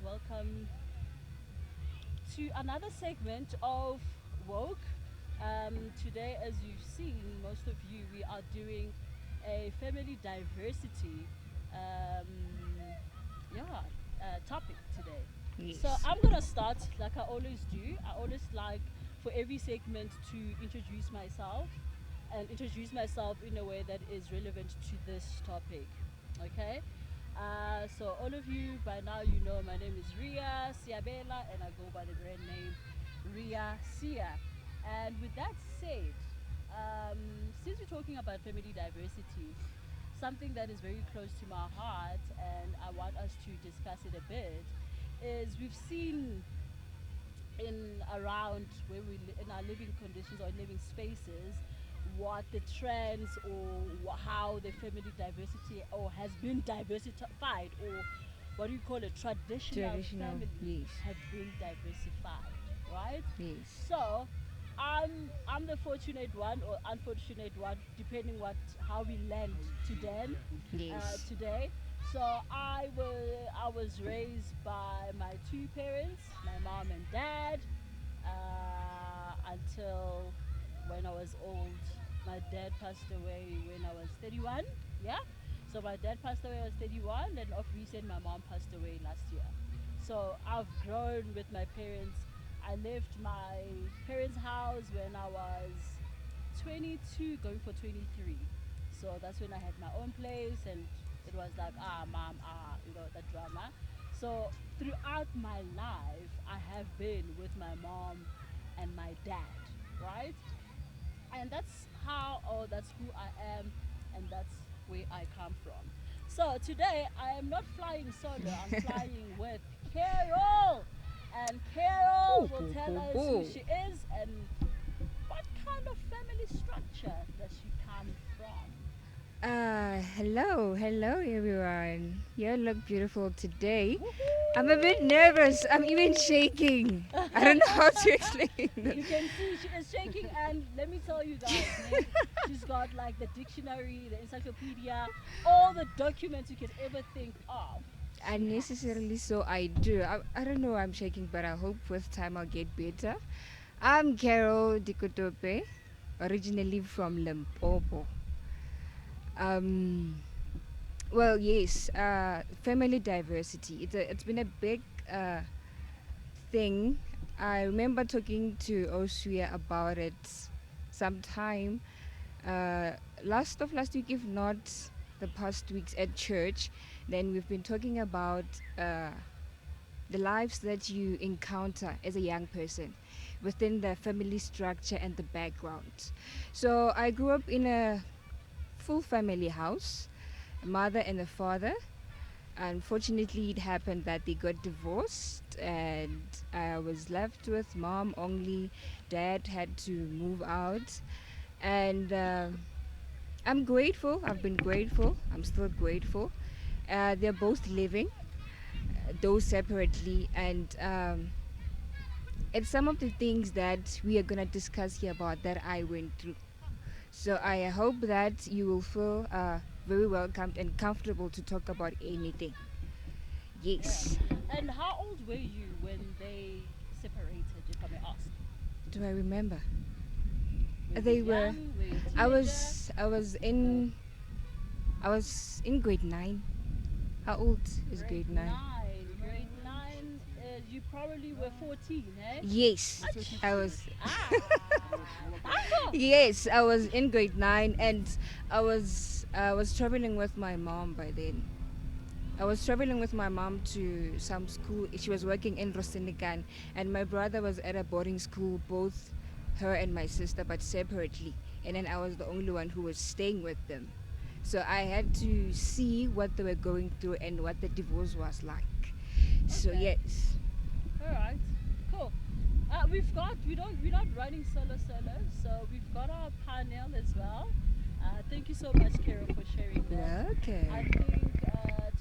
Welcome to another segment of Woke. Today, as you've seen, most of you, we are doing a family diversity um, yeah, topic today. So Yes. I'm gonna start like I always do. I always like for every segment to introduce myself and introduce myself in a way that is relevant to this topic. Okay. So all of you by now you know my name is Ria Siabela and I go by the brand name Ria Sia. And with that said, since we're talking about family diversity, something that is very close to my heart and I want us to discuss it a bit is we've seen in around where in our living conditions or living spaces what the trends or how the family diversity or has been diversified or what do you call it traditional Traditional. families Yes. have been diversified, right? Yes. So I'm the fortunate one or unfortunate one depending what how we land Yes. today. So I was raised by my two parents, my mom and dad, until when I was old. My dad passed away when I was 31. Yeah. So my dad passed away when I was 31, and of recent my mom passed away last year. So I've grown with my parents. I left my parents' house when I was 22, going for 23. So that's when I had my own place, and it was like, mom, the drama. So throughout my life, I have been with my mom and my dad, right? And that's how, or that's who I am, and that's where I come from. So today, I am not flying solo, I'm flying with Carol. And Carol Boo, will boo, tell boo, us who boo. she is and what kind of family structure does she come from? Hello everyone. You look beautiful today. I'm a bit Woohoo! nervous. I'm even shaking. I don't know how to explain that. You can see she is shaking, and let me tell you guys, ne, she's got like the dictionary, the encyclopedia, all the documents you can ever think of. She has. Unnecessarily so I do. I don't know why I'm shaking, but I hope with time I'll get better. I'm Carol Dikotope, originally from Limpopo. Um, well, yes, family diversity. It's been a big uh, thing. I remember talking to W.O.C.E about it sometime uh, last week, if not the past weeks at church. Then we've been talking about uh, the lives that you encounter as a young person within the family structure and the background. So I grew up in a full family house, a mother and a father. Unfortunately, it happened that they got divorced, and I was left with mom only. Dad had to move out, and I'm grateful. I've been grateful. I'm still grateful. They're both living, though separately, and it's some of the things that we are gonna discuss here about that I went through. So I hope that you will feel very welcomed and comfortable to talk about anything. Yeah. Yes. And how old were you when they separated, if I may ask? Do I remember? Were you They were. young? Were you a I teenager? was. I was Uh, in. I was in grade 9. How old is grade grade 9? 9. Grade 9, you probably were 14, eh? Yes, Ach. I was. Tango! Yes, I was in grade 9, and I was traveling with my mom by then. I was traveling with my mom to some school. She was working in Rosenikan, and my brother was at a boarding school, both her and my sister, but separately. And then I was the only one who was staying with them. So I had to see what they were going through and what the divorce was like. So Okay. yes. All right. Cool. We're not running solo, so we've got our panel as well. Thank you so much, Carol, for sharing that. I Okay. think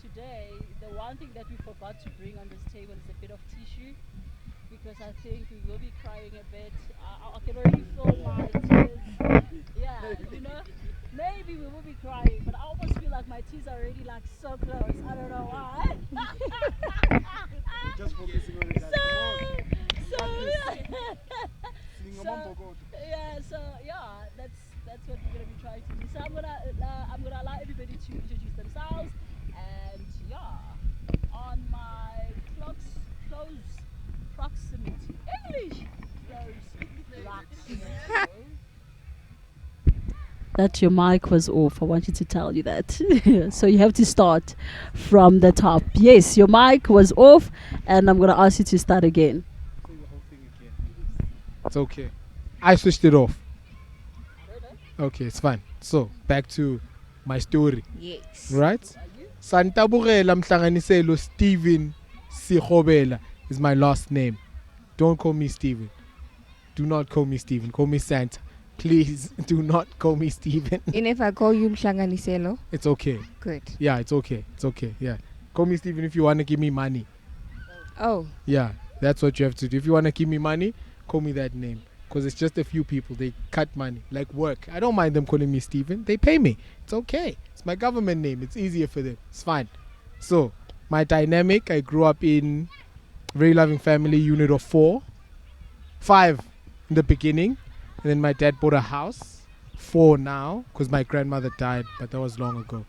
today the one thing that we forgot to bring on this table is a bit of tissue because I think we will be crying a bit. I can already feel my tears. Yeah, maybe we will be crying, but I almost feel like my tears are already like so close. I don't know why. Just focusing on it. So, Come on. so, Singomambo so, God. yeah, so yeah, that's what we're gonna be trying to do. So I'm gonna allow everybody to introduce themselves, and yeah, on my close proximity, English, close proximity. That your mic was off. I wanted to tell you that. So you have to start from the top. Yes, your mic was off, and I'm gonna ask you to start again. Say the whole thing again. It's okay. I switched it off. Okay, it's fine. So, back to my story. Yes. Right? Santabugela Mhlanganiselo Steven Sikhobela is my last name. Don't call me Steven. Do not call me Steven. Call me Santa. Please do not call me Steven. And if I call you Mhlanganiselo, It's okay. good. Yeah, it's okay. It's okay. Yeah. Call me Steven if you want to give me money. Oh, Yeah, that's what you have to do. If you want to give me money, call me that name. Because it's just a few people. They cut money. Like work. I don't mind them calling me Steven. They pay me. It's okay. It's my government name. It's easier for them. It's fine. So, my dynamic, I grew up in a very loving family, unit of 4. 5 in the beginning. And then my dad bought a house. 4 now. Because my grandmother died. But that was long ago.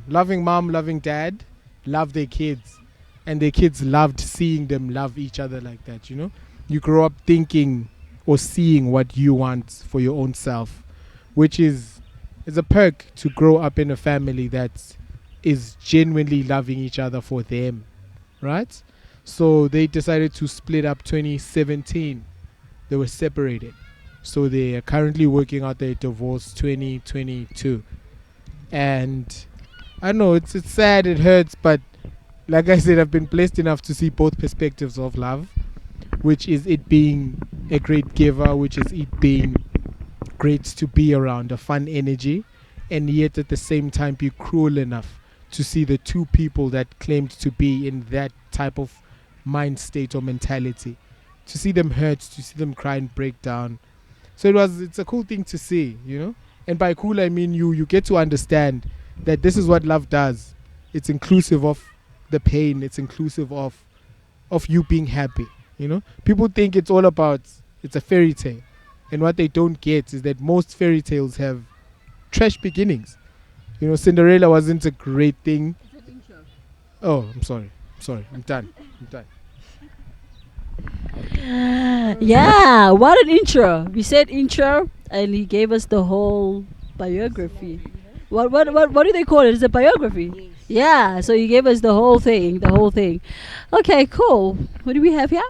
Loving mom, loving dad. Love their kids. And their kids loved seeing them love each other like that, you know. You grow up thinking or seeing what you want for your own self, which is a perk to grow up in a family that is genuinely loving each other for them, right? So they decided to split up 2017. They were separated. So they are currently working out their divorce 2022. And I know it's sad, it hurts, but like I said, I've been blessed enough to see both perspectives of love, which is it being a great giver, which is it being great to be around, a fun energy, and yet at the same time be cruel enough to see the two people that claimed to be in that type of mind state or mentality, to see them hurt, to see them cry and break down. So it's a cool thing to see, you know. And by cool I mean you get to understand that this is what love does. It's inclusive of the pain. It's inclusive of you being happy. You know, people think it's all about, it's a fairy tale, and what they don't get is that most fairy tales have trash beginnings. You know, Cinderella wasn't a great thing. Oh, I'm sorry. I'm done. Yeah, what an intro. We said intro, and he gave us the whole biography. What do they call it? Is it biography? Yeah, so he gave us the whole thing. Okay, cool. What do we have here?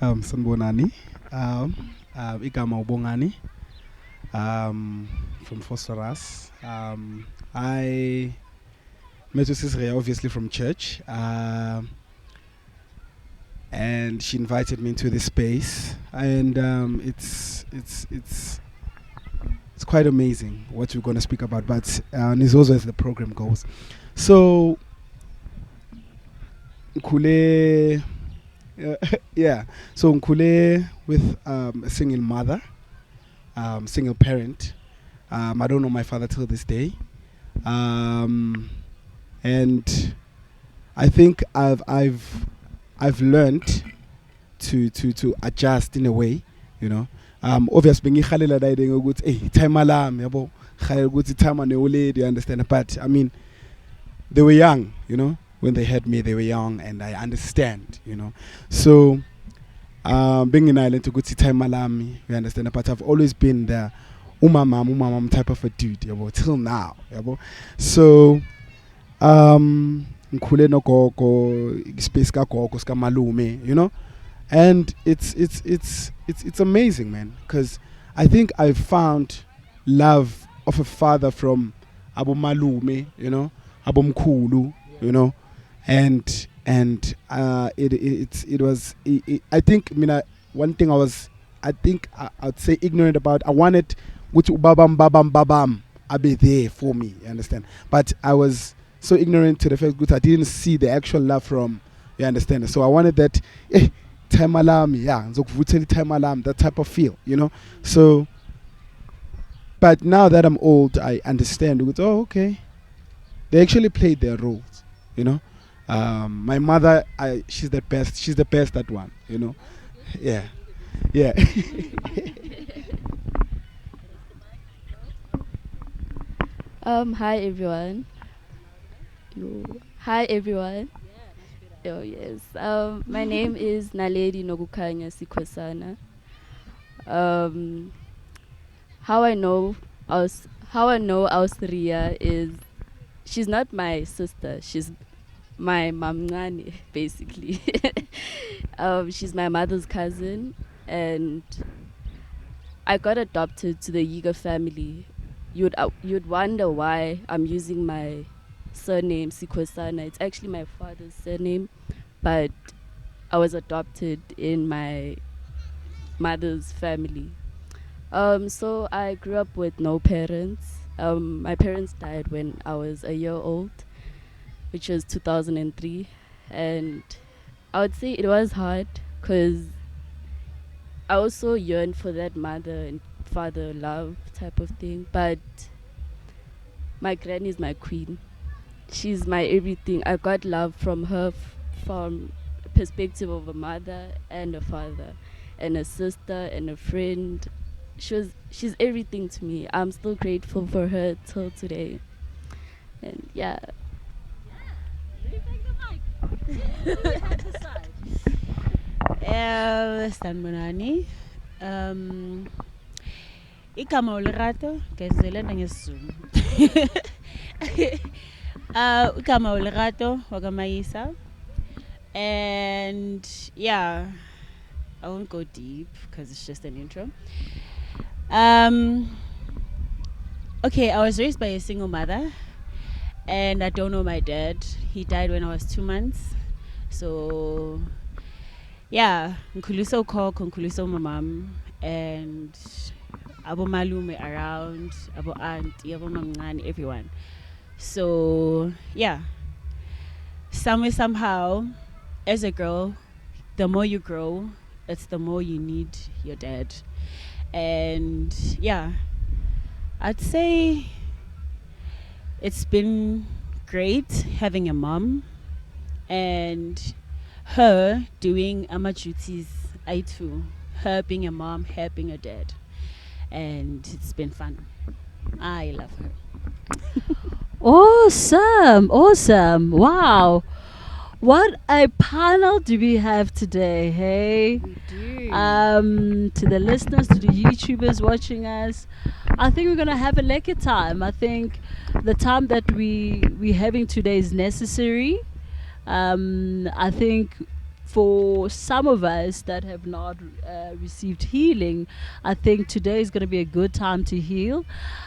Sanbonani, Igama Ubongani, from Phosphorus. I met with Israel obviously from church, and she invited me into this space, and it's quite amazing what we're going to speak about, but it's also as the program goes. So, Nkule. Yeah, so Nkule with a single mother, single parent. I don't know my father till this day, and I think I've learned to adjust in a way, you know. Obviously, ngikhalela dayideng ukuthi hey time alarm yabo, khalela ukuthi time ane old, you understand, but I mean they were young, you know. When they had me, they were young, and I understand, you know. So, being in Ireland to go to time alami, you understand. But I've always been the umamam type of a dude, yabo, till now, yabo. So, nkhule no gogo, space ka gogo, ska malume, you know. And it's amazing, man, because I think I found love of a father from Abu Malume, you know, Abu Mkulu, you know. And it was I think one thing I'd say ignorant about. I wanted which babam I'd be there for me, you understand, but I was so ignorant to the fact that I didn't see the actual love from, you understand. So I wanted that time alarm, time alarm, that type of feel, you know. So but now that I'm old, I understand. Oh, okay, they actually played their roles, you know. My mother, she's the best. She's the best at one. Yeah, yeah. Hi everyone. Yo. Hi everyone. Oh yes. My name is Naledi Nogukanya Sikwasana. Um, how I know Ausria is she's not my sister. She's my mamngani basically. She's my mother's cousin, and I got adopted to the Yiga family. You'd wonder why I'm using my surname Sikwasana. It's actually my father's surname, but I was adopted in my mother's family. So I grew up with no parents. My parents died when I was a year old, which was 2003, and I would say it was hard because I also yearned for that mother and father love type of thing. But my granny is my queen. She's my everything. I got love from her from a perspective of a mother and a father and a sister and a friend. She's everything to me. I'm still grateful for her till today. And yeah. Sanibonani. Igama uLerato ngezelana ngesizulu. Igama uLerato wakaMayisa. And yeah, I won't go deep because it's just an intro. Okay, I was raised by a single mother, and I don't know my dad. He died when I was 2 months. So yeah, ngikhuliswa ukhokho, ngikhuliswa umamam, and abo malume around, abo auntie, abo mamncane, everyone. So yeah, somehow, as a girl, the more you grow, it's the more you need your dad. And yeah, I'd say it's been great having a mom and her doing ama duties I too, her being a mom, her being a dad, and it's been fun. I love her. Awesome. Wow. What a panel do we have today, hey? We do. To the listeners, to the YouTubers watching us, I think we're gonna have a lekker time. I think the time that we're having today is necessary. I think for some of us that have not received healing, I think today is going to be a good time to heal.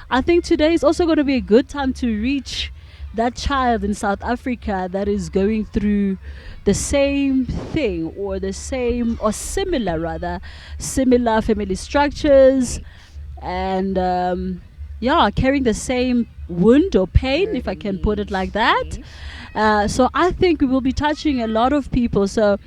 I think today is also going to be a good time to reach that child in South Africa that is going through the same thing, or the same, or similar rather, similar family structures, and carrying the same wound or pain, if I can put it like that. So I think we will be touching a lot of people. So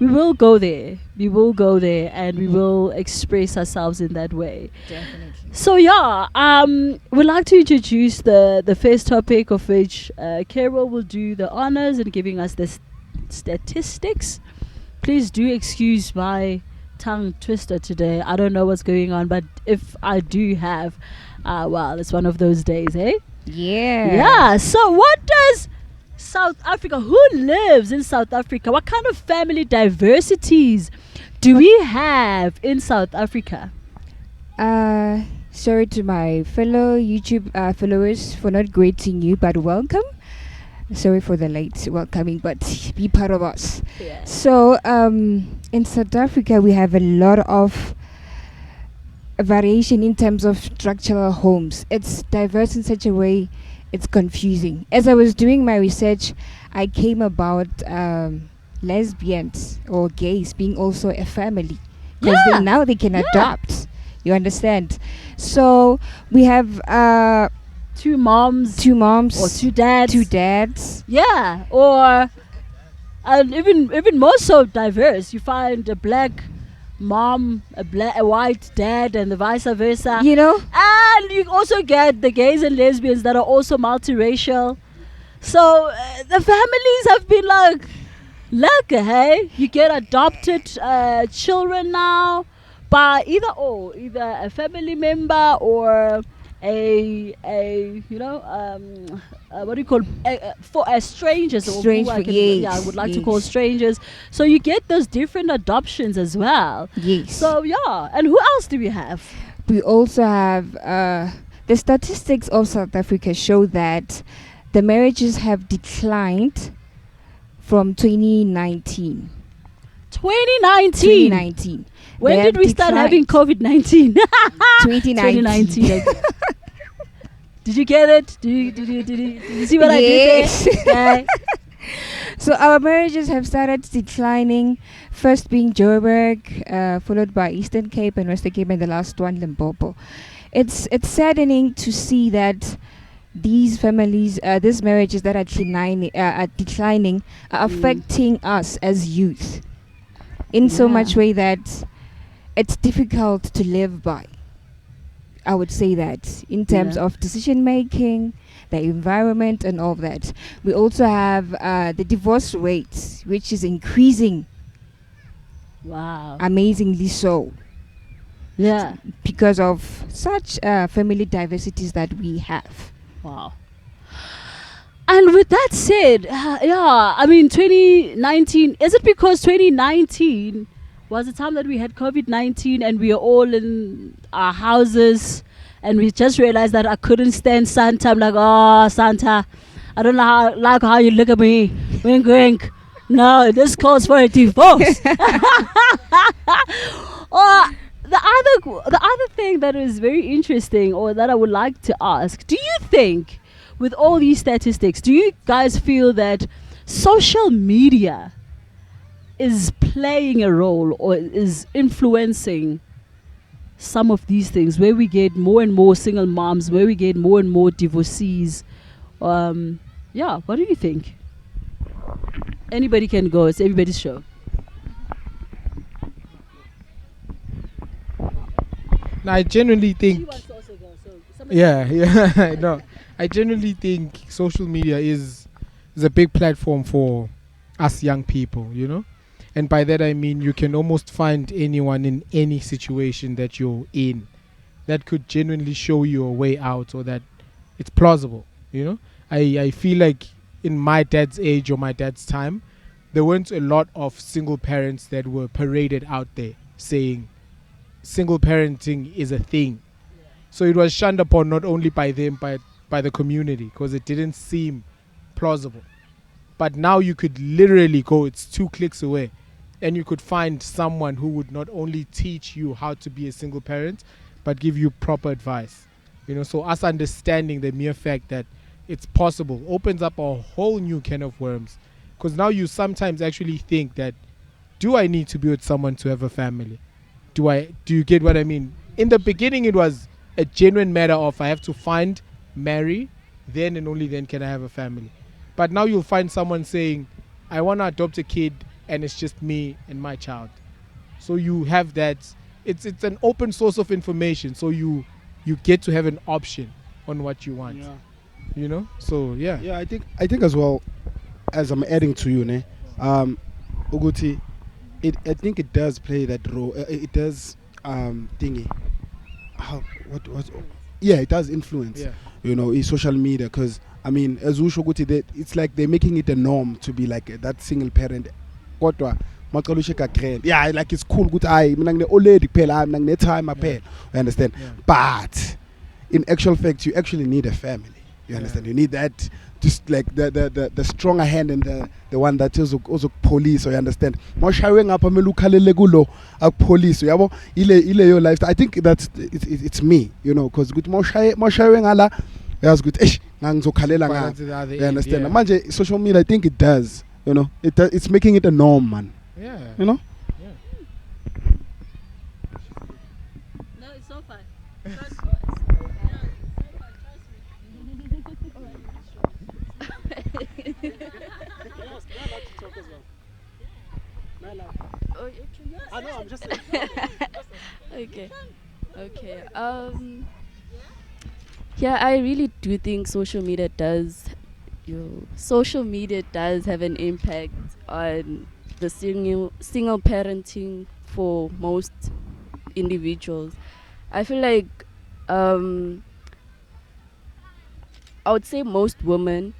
we will go there. And we will express ourselves in that way. Definitely. So we'd like to introduce the first topic, of which Carol will do the honors in giving us the statistics. Please do excuse my tongue twister today. I don't know what's going on, but if I do have, it's one of those days, eh? Yeah. So what does South Africa, who lives in South Africa, what kind of family diversities do we have in South Africa? Sorry to my fellow YouTube followers for not greeting you, but welcome. Sorry for the late welcoming, but be part of us. Yeah. So, in South Africa, we have a lot of variation in terms of structural homes. It's diverse in such a way, it's confusing. As I was doing my research, I came about lesbians or gays being also a family, because now they can adopt. You understand? So we have two moms, or two dads. Yeah, or and even more so diverse. You find a black mom, a white dad, and the vice versa. You know, and you also get the gays and lesbians that are also multiracial. So the families have been like, look, hey, you get adopted children now by either a family member or a what do you call for strangers, or who Strange I for can I would yes, like to call yes, strangers. So you get those different adoptions as well. yes. So yeah, and who else do we have? We also have the statistics of South Africa show that the marriages have declined from 2019. 2019. 2019. When They did have we start having declined. COVID-19? 2019. 2019. Did you get it? Did you see what Yes. I did there? Okay. So our marriages have started declining, first being Joburg, followed by Eastern Cape and Western Cape, and the last one Limpopo. It's saddening to see that these families, these marriages that are declining, are affecting us as youth in so much Yeah. way that it's difficult to live by. I would say that in terms Yeah. of decision making, the environment, and all of that. We also have the divorce rate, which is increasing Wow. amazingly so Yeah. because of such family diversities that we have. Wow. And with that said, yeah, I mean, 2019, is it because 2019 was the time that we had COVID-19 and we are all in our houses and we just realized that I couldn't stand Santa? I'm like, oh, Santa, I don't like how you look at me. Wink, wink. No, this calls for a divorce. Or the other thing that is very interesting, or that I would like to ask, do you think, with all these statistics, do you guys feel that social media is playing a role or is influencing some of these things, where we get more and more single moms, where we get more and more divorcees? Yeah, what do you think? Anybody can go. It's everybody's show. Now, I genuinely think, to also go, so somebody- yeah, no, I genuinely think social media is a big platform for us young people, you know, and by that I mean you can almost find anyone in any situation that you're in that could genuinely show you a way out, or that it's plausible, you know. I feel like in my dad's age or my dad's time, there weren't a lot of single parents that were paraded out there saying single parenting is a thing. So it was shunned upon not only by them but by the community, because it didn't seem plausible. But now you could literally go, it's 2 clicks away, and you could find someone who would not only teach you how to be a single parent, but give you proper advice. You know, so us understanding the mere fact that it's possible opens up a whole new can of worms. Because now you sometimes actually think that, do I need to be with someone to have a family? Do you get what I mean? In the beginning, it was a genuine matter of I have to find, marry, then and only then can I have a family. But now you'll find someone saying, I want to adopt a kid and it's just me and my child. So you have that. It's an open source of information. So you get to have an option on what you want. Yeah. You know? So yeah. Yeah, I think as well, as I'm adding to you, ne, Uguti, I think it does play that role. It does thingy. How what? Yeah, it does influence. Yeah. You know, in social media, because I mean, as Ushoguti, it's like they're making it a norm to be like that single parent. Kodwa maqalusheka grand. Yeah, like it's cool. Good eye. Mina ngine old lady phela, mina ngine time phela. You understand? Yeah. But in actual fact, you actually need a family. You Yeah. understand? You need that, just like the stronger hand and the one that is also police. You understand? Moshawe ngapha mele ukhalele kulo police. Yabo ile your lifestyle. I think that's it's me. You know, because good moshawe ngala. Yes, good. Ngangizokhalela Quite ngapha. onto the other You end, understand? yeah. Manje social media, I think it does. You know, it's making it a norm, man. Yeah. You know? No, it's so fun. I know, I'm just Okay. Okay. Yeah, I really do think social media does social media does have an impact on the single parenting for most individuals. I feel like I would say most women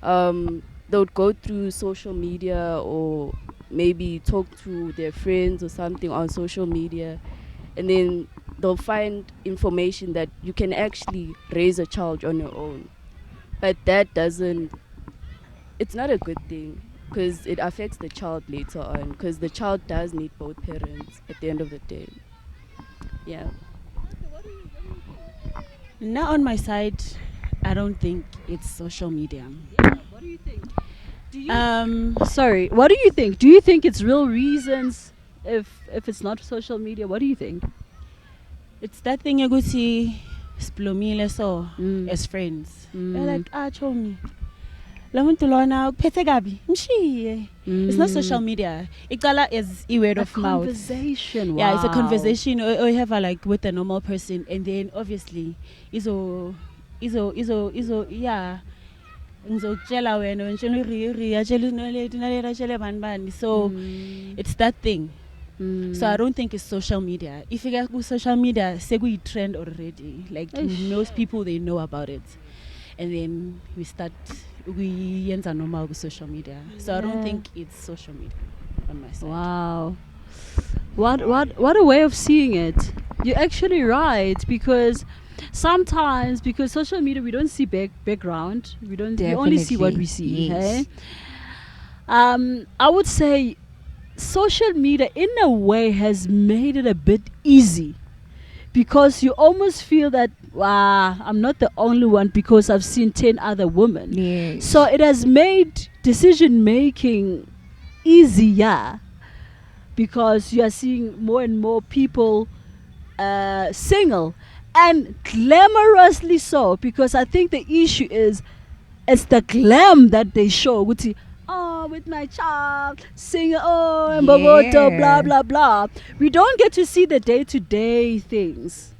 they would go through social media or maybe talk to their friends or something on social media, and then they'll find information that you can actually raise a child on your own. But that doesn't, it's not a good thing because it affects the child later on, because the child does need both parents at the end of the day. Yeah. Now on my side, I don't think it's social media. Yeah, what do you think? Do you Sorry. what do you think? Do you think it's real reasons if it's not social media? What do you think? It's that thing you go see splomile so Mm. as friends. Mm. They're like, Chomi. Lamuntu lona uphethe kabi. Mshiye. It's not social media. Ikala is word A of mouth. conversation. Yeah, it's a wow. conversation or you have a, like with a normal person, and then obviously izo yeah. Ngizokutshela wena ngitshela uri yatshela unolethu nalera tshele bani bani. So it's that thing. So I don't think it's social media. If you get with social media, segu trend already. Like most people, they know about it, and then we enter normal with social media. So I don't think it's social media on my side. Wow. What a way of seeing it. You're actually right, because sometimes, because social media, we don't see background. We only see what we see. Yes. Okay? I would say social media in a way has made it a bit easy, because you almost feel that, wow, I'm not the only one because I've seen 10 other women. Yes. So it has made decision making easier, because you are seeing more and more people single, and glamorously so, because I think the issue is it's the glam that they show. With my child, single, and Yeah. blah blah blah. We don't get to see the day-to-day things.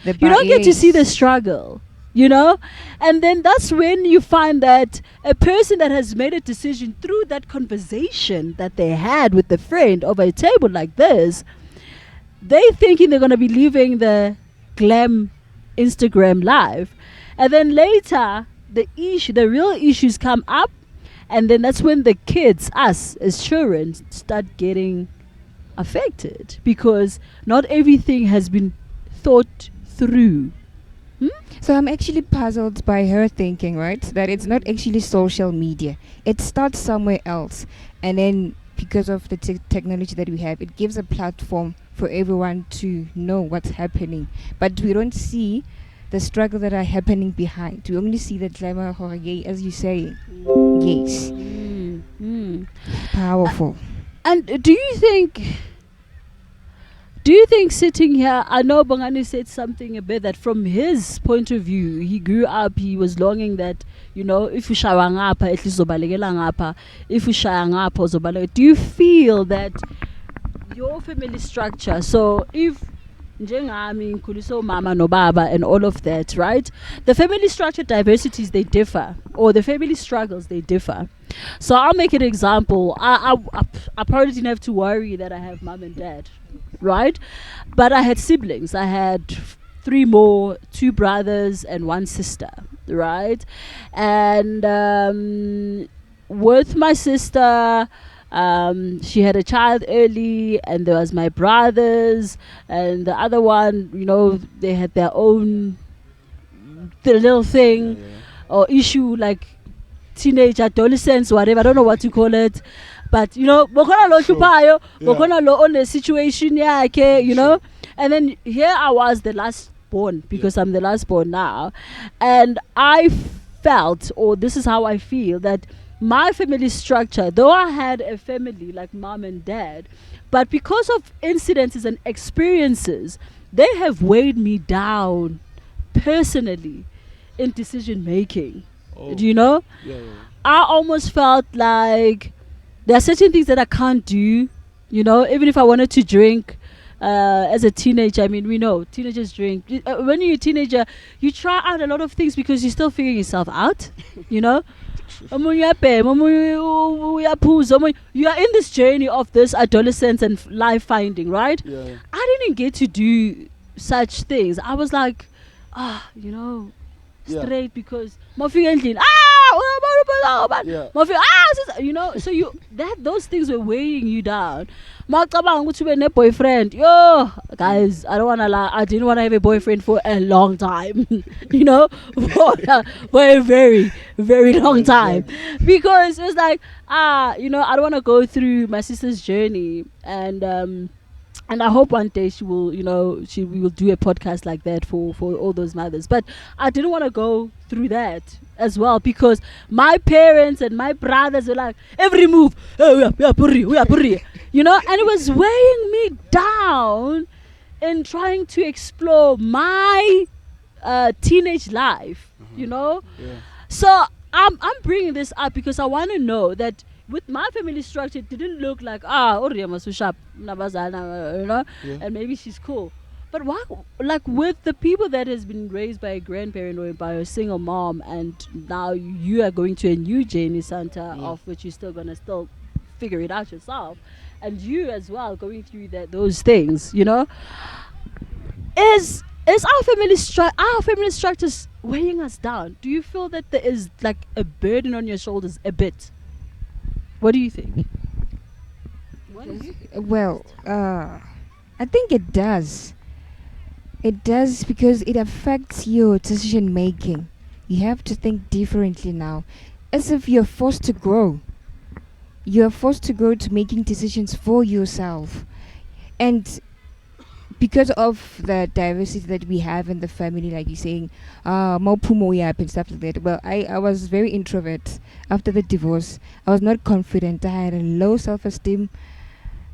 The You don't get to see the yes. struggle, and then that's when you find that a person that has made a decision through that conversation that they had with the friend over a table like this, they thinking they're going to be living the glam Instagram life, and then later the real issues come up, and then that's when the kids, us as children, start getting affected, because not everything has been thought through. So I'm actually puzzled by her thinking, right? That it's not actually social media. It starts somewhere else. And then because of the technology that we have, it gives a platform for everyone to know what's happening. But we don't see the struggle that are happening behind. We only see the glamour, as you say. Yes. Powerful. And do you think sitting here, I know Bongani said something a bit that from his point of view, he grew up, he was longing that, if you shaya ngapha, at least uzobalekela ngapha. If you shaya ngapha, uzobalekela. Do you feel that your family structure, so if njengami ngikhuliswe mama no baba and all of that, right? The family structure diversities, they differ, or the family struggles, they differ. So I'll make an example. I probably didn't have to worry that I have mom and dad, right? But I had siblings. I had 3 more, 2 brothers and 1 sister, right? And with my sister, she had a child early, and there was my brothers, and the other one, they had their own little thing or issue, like teenage adolescence, whatever, I don't know what to call it, but bokhona lo hlupayo, bokhona lo on the situation yakhe, and then here I was the last born, because I'm the last born now, and I felt, or this is how I feel, that my family structure, though I had a family like mom and dad, but because of incidences and experiences, they have weighed me down personally in decision making. Do you know? I almost felt like there are certain things that I can't do, even if I wanted to drink, as a teenager, I mean, we know teenagers drink. When you're a teenager, you try out a lot of things because you're still figuring yourself out, you know. You are in this journey of this adolescence and life finding, right? Yeah. I didn't get to do such things. I was like, you know, Yeah. straight because Yeah. you know, so those things were weighing you down. Boyfriend, yo guys, I don't wanna lie, I didn't wanna have a boyfriend for a long time. You know, for a very, very long time. Because it was like, you know, I don't wanna go through my sister's journey, and I hope one day she will, you know, we will do a podcast like that for all those mothers. But I didn't want to go through that as well because my parents and my brothers were like, every move, oh, we are puri, you know, and it was weighing me down in trying to explore my teenage life, you know. Yeah. So I'm bringing this up because I want to know that with my family structure, it didn't look like Oriya sharp, you know, and maybe she's cool. But why, like with the people that has been raised by a grandparent or by a single mom, and now you are going to a new journey, Santa, of which you're still gonna figure it out yourself, and you as well going through those things, you know, is our family structures weighing us down? Do you feel that there is like a burden on your shoulders a bit? What do you think? Well, I think it does. It does because it affects your decision making. You have to think differently now, as if you're forced to grow. You're forced to grow to making decisions for yourself, and because of the diversity that we have in the family, like you're saying, and stuff like that. Well, I was very introvert after the divorce. I was not confident. I had a low self-esteem.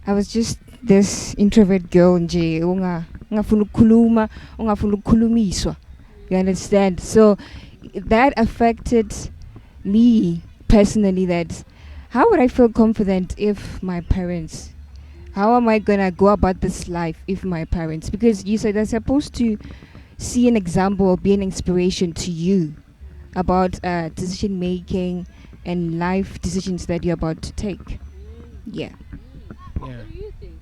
I was just this introvert girl nje ungafuna ukukhuluma, ungafuna ukukhulumiswa. You understand? So that affected me personally. That how would I feel confident if my parents, how am I gonna go about this life if my parents, because you said they're supposed to see an example or be an inspiration to you about decision making and life decisions that you're about to take. Yeah. What do you think?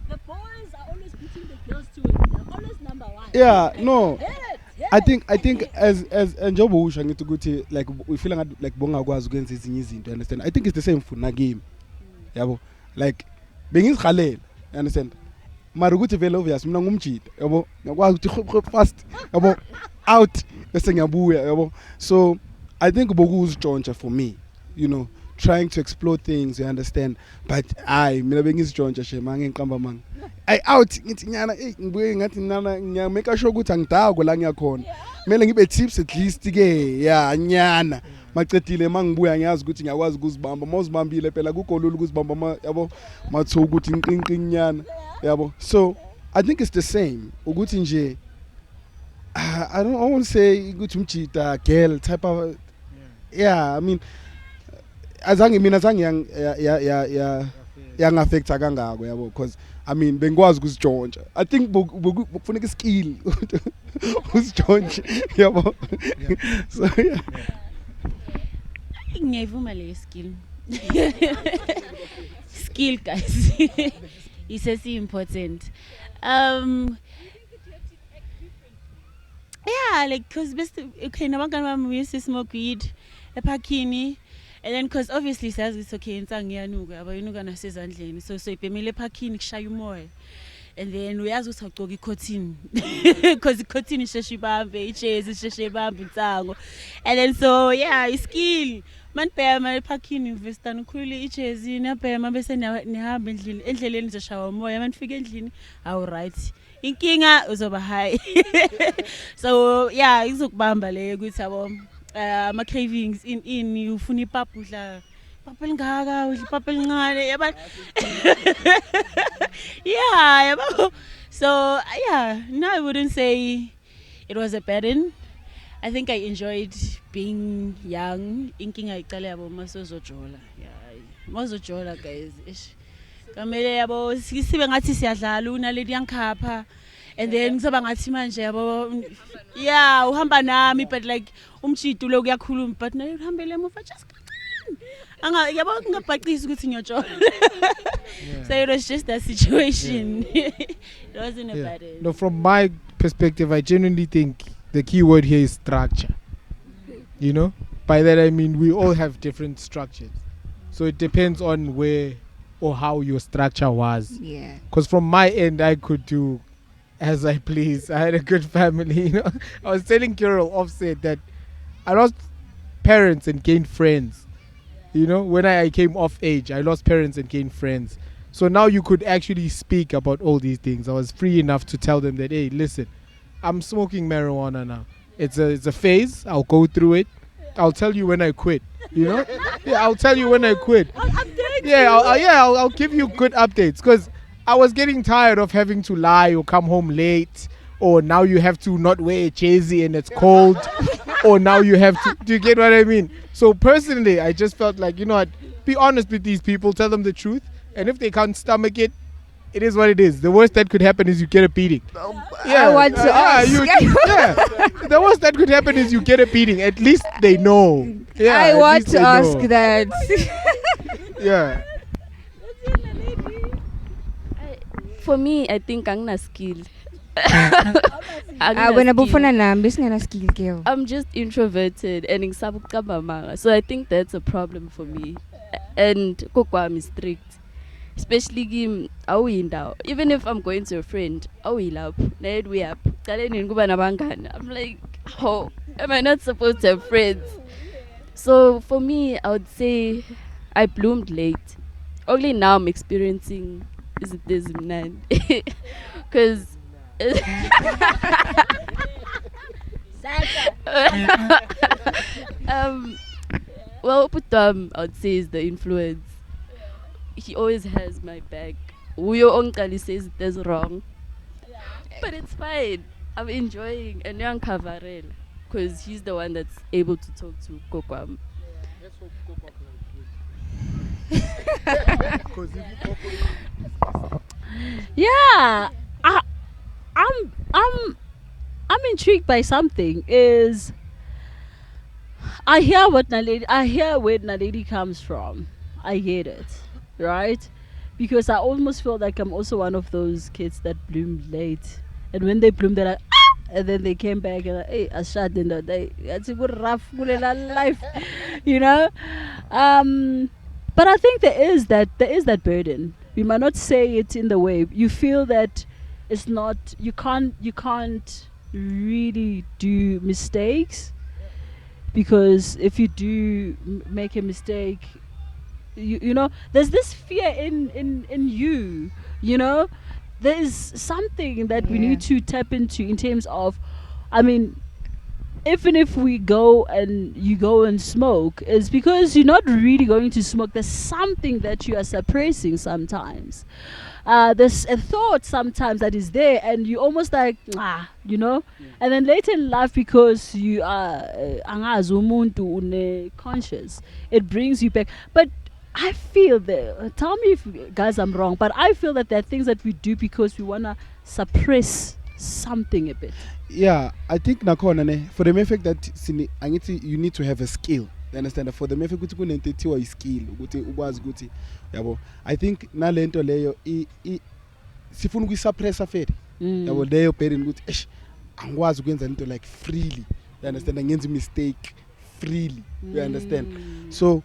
The boys are always putting the girls to it. They're always number one. Yeah, no. Hit it. I think as njengoba usho ngithi ukuthi like we feel like bongakwazi ukwenza ezinye izinto, understand. I think it's the same for na game. Yabo, like bengizikhalela, understand. Mara ukuthi vele obvious mina ngumjida, yabo, ngakwazi ukuthi fast, yabo, out bese ngiyabuya, yabo. So I think bokuzijonsha for me, you know, trying to explore things, you understand. But mina bengizijonsha she mangiqamba manga. I out ngithi nyana ngibuye ngathi nana ngiyamake sure ukuthi angidako la ngiyakhona. Kumele ngibe tips at least ke ya nyana. Macedile mangibuya ngiyazi ukuthi ngiyakwazi ukuzibamba. Mawuzibambile phela kukolula ukuzibamba yabo matho ukuthi inqinqinyana, yabo. So I think it's the same. Ukuthi nje I want to say ukuthi umjida girl type of I mean azange yang affecta kangako, yabo, because I mean bengikwazi ukuzijonsha. I think kufuneka skill uzijonsha, yabo. So yeah. Ngiyivuma le skill. Skill, guys. It's as important. Yeah, like cause okay, nabangani bami we used to smoke weed ephakini. And then because obviously says it's okay insang ngiyanuka abayinuka nasezandleni, so ibhemile ephakini kushaya umoya. And then uyazi ukuthi ugcoka icotton because icotton isheshe ibambe, ijezi isheshe ibambe insango. And then so yeah, iskill man bhema ephakini uvestana ukhulile ijezi nabhema bese nihamba endleleni zishaya umoya, manifika endlini awu right, inkinga uzoba high. So yeah, izokubamba le ukuthi yabo ama cravings in ufuna ipapa udla papa lingaka udla papa lincane yaba. Yeah, yabo. So yeah, no, I wouldn't say it was a burden. I think I enjoyed being young. Inkinga iqala yabo masozojola. Yeah, masozojola guys. Kamele yabo sibe ngathi siyadlala una lady yankhapha and then kuzoba ngathi manje yabo yeah uhamba nami but like umchito lo kuyakhuluma but naye uhambele emuva just kancane yabo ngabhaqisa ukuthi ngiyotshola so it was just that situation. It wasn't a bad end. No, from my perspective, I genuinely think the key word here is structure. You know, by that I mean we all have different structures, so it depends on where or how your structure was. Yeah. Because from my end, I could do as I please. I had a good family. You know, I was telling Carol offset that I lost parents and gained friends. You know, when I came of age, I lost parents and gained friends. So now you could actually speak about all these things. I was free enough to tell them that, hey, listen, I'm smoking marijuana now. It's a phase. I'll go through it. I'll tell you when I quit. You know? Yeah, I'll tell you when I quit. I'll give you good updates because I was getting tired of having to lie or come home late, or now you have to not wear a jersey and it's cold, or now you have to. Do you get what I mean? So personally, I just felt like, you know what? Be honest with these people. Tell them the truth. And if they can't stomach it, it is what it is. The worst that could happen is you get a beating. I want to ask. The worst that could happen is you get a beating. At least they know. Yeah, I at want least to they ask know. that. Yeah. For me, I think angna skill. When abufuna nami singena skill girl. I'm just introverted and ngisaba ukucabanga, so I think that's a problem for me. And kokwami is strict. Especially game awindawo. Even if I'm going to a friend, awilapho. Naye we up. Kaleni kuba nabangani. I'm like, oh, am I not supposed to have friends? So for me, I would say I bloomed late. Only now I'm experiencing is it this man. Because well, I would say is the influence. He always has my back. Uyo onkali says there's wrong, but it's fine. I'm enjoying and young Kavarel because he's the one that's able to talk to Kokwam. Yeah, I'm intrigued by something. Is I hear where Naledi comes from. I get it, right? Because I almost feel like I'm also one of those kids that bloomed late, and when they bloomed, they're like, ah! And then they came back and like, hey, I shot in the day. That's a good rough life, you know. But I think there is that burden. We might not say it in the way you feel that it's not. You can't really do mistakes, because if you do make a mistake, you know, there's this fear in you, you know. There's something that we need to tap into in terms of, I mean, even if we go and you go and smoke, it's because you're not really going to smoke. There's something that you are suppressing sometimes. There's a thought sometimes that is there, and you almost like, you know. And then later in life, because you are conscious, it brings you back. But I feel that, tell me if guys I'm wrong, but I feel that there are things that we do because we want to suppress something a bit. Yeah, I think nakhona for the mere fact that you need to have a skill. You understand? For the mere fact ukuthi kunentetiwa skill ukuthi ukwazi ukuthi yabo. I think nalento leyo sifuna ukuyisuppressa feri. Yabo leyo burden ukuthi angikwazi ukwenza into like freely. You understand? Ngenza mistake freely. You understand? So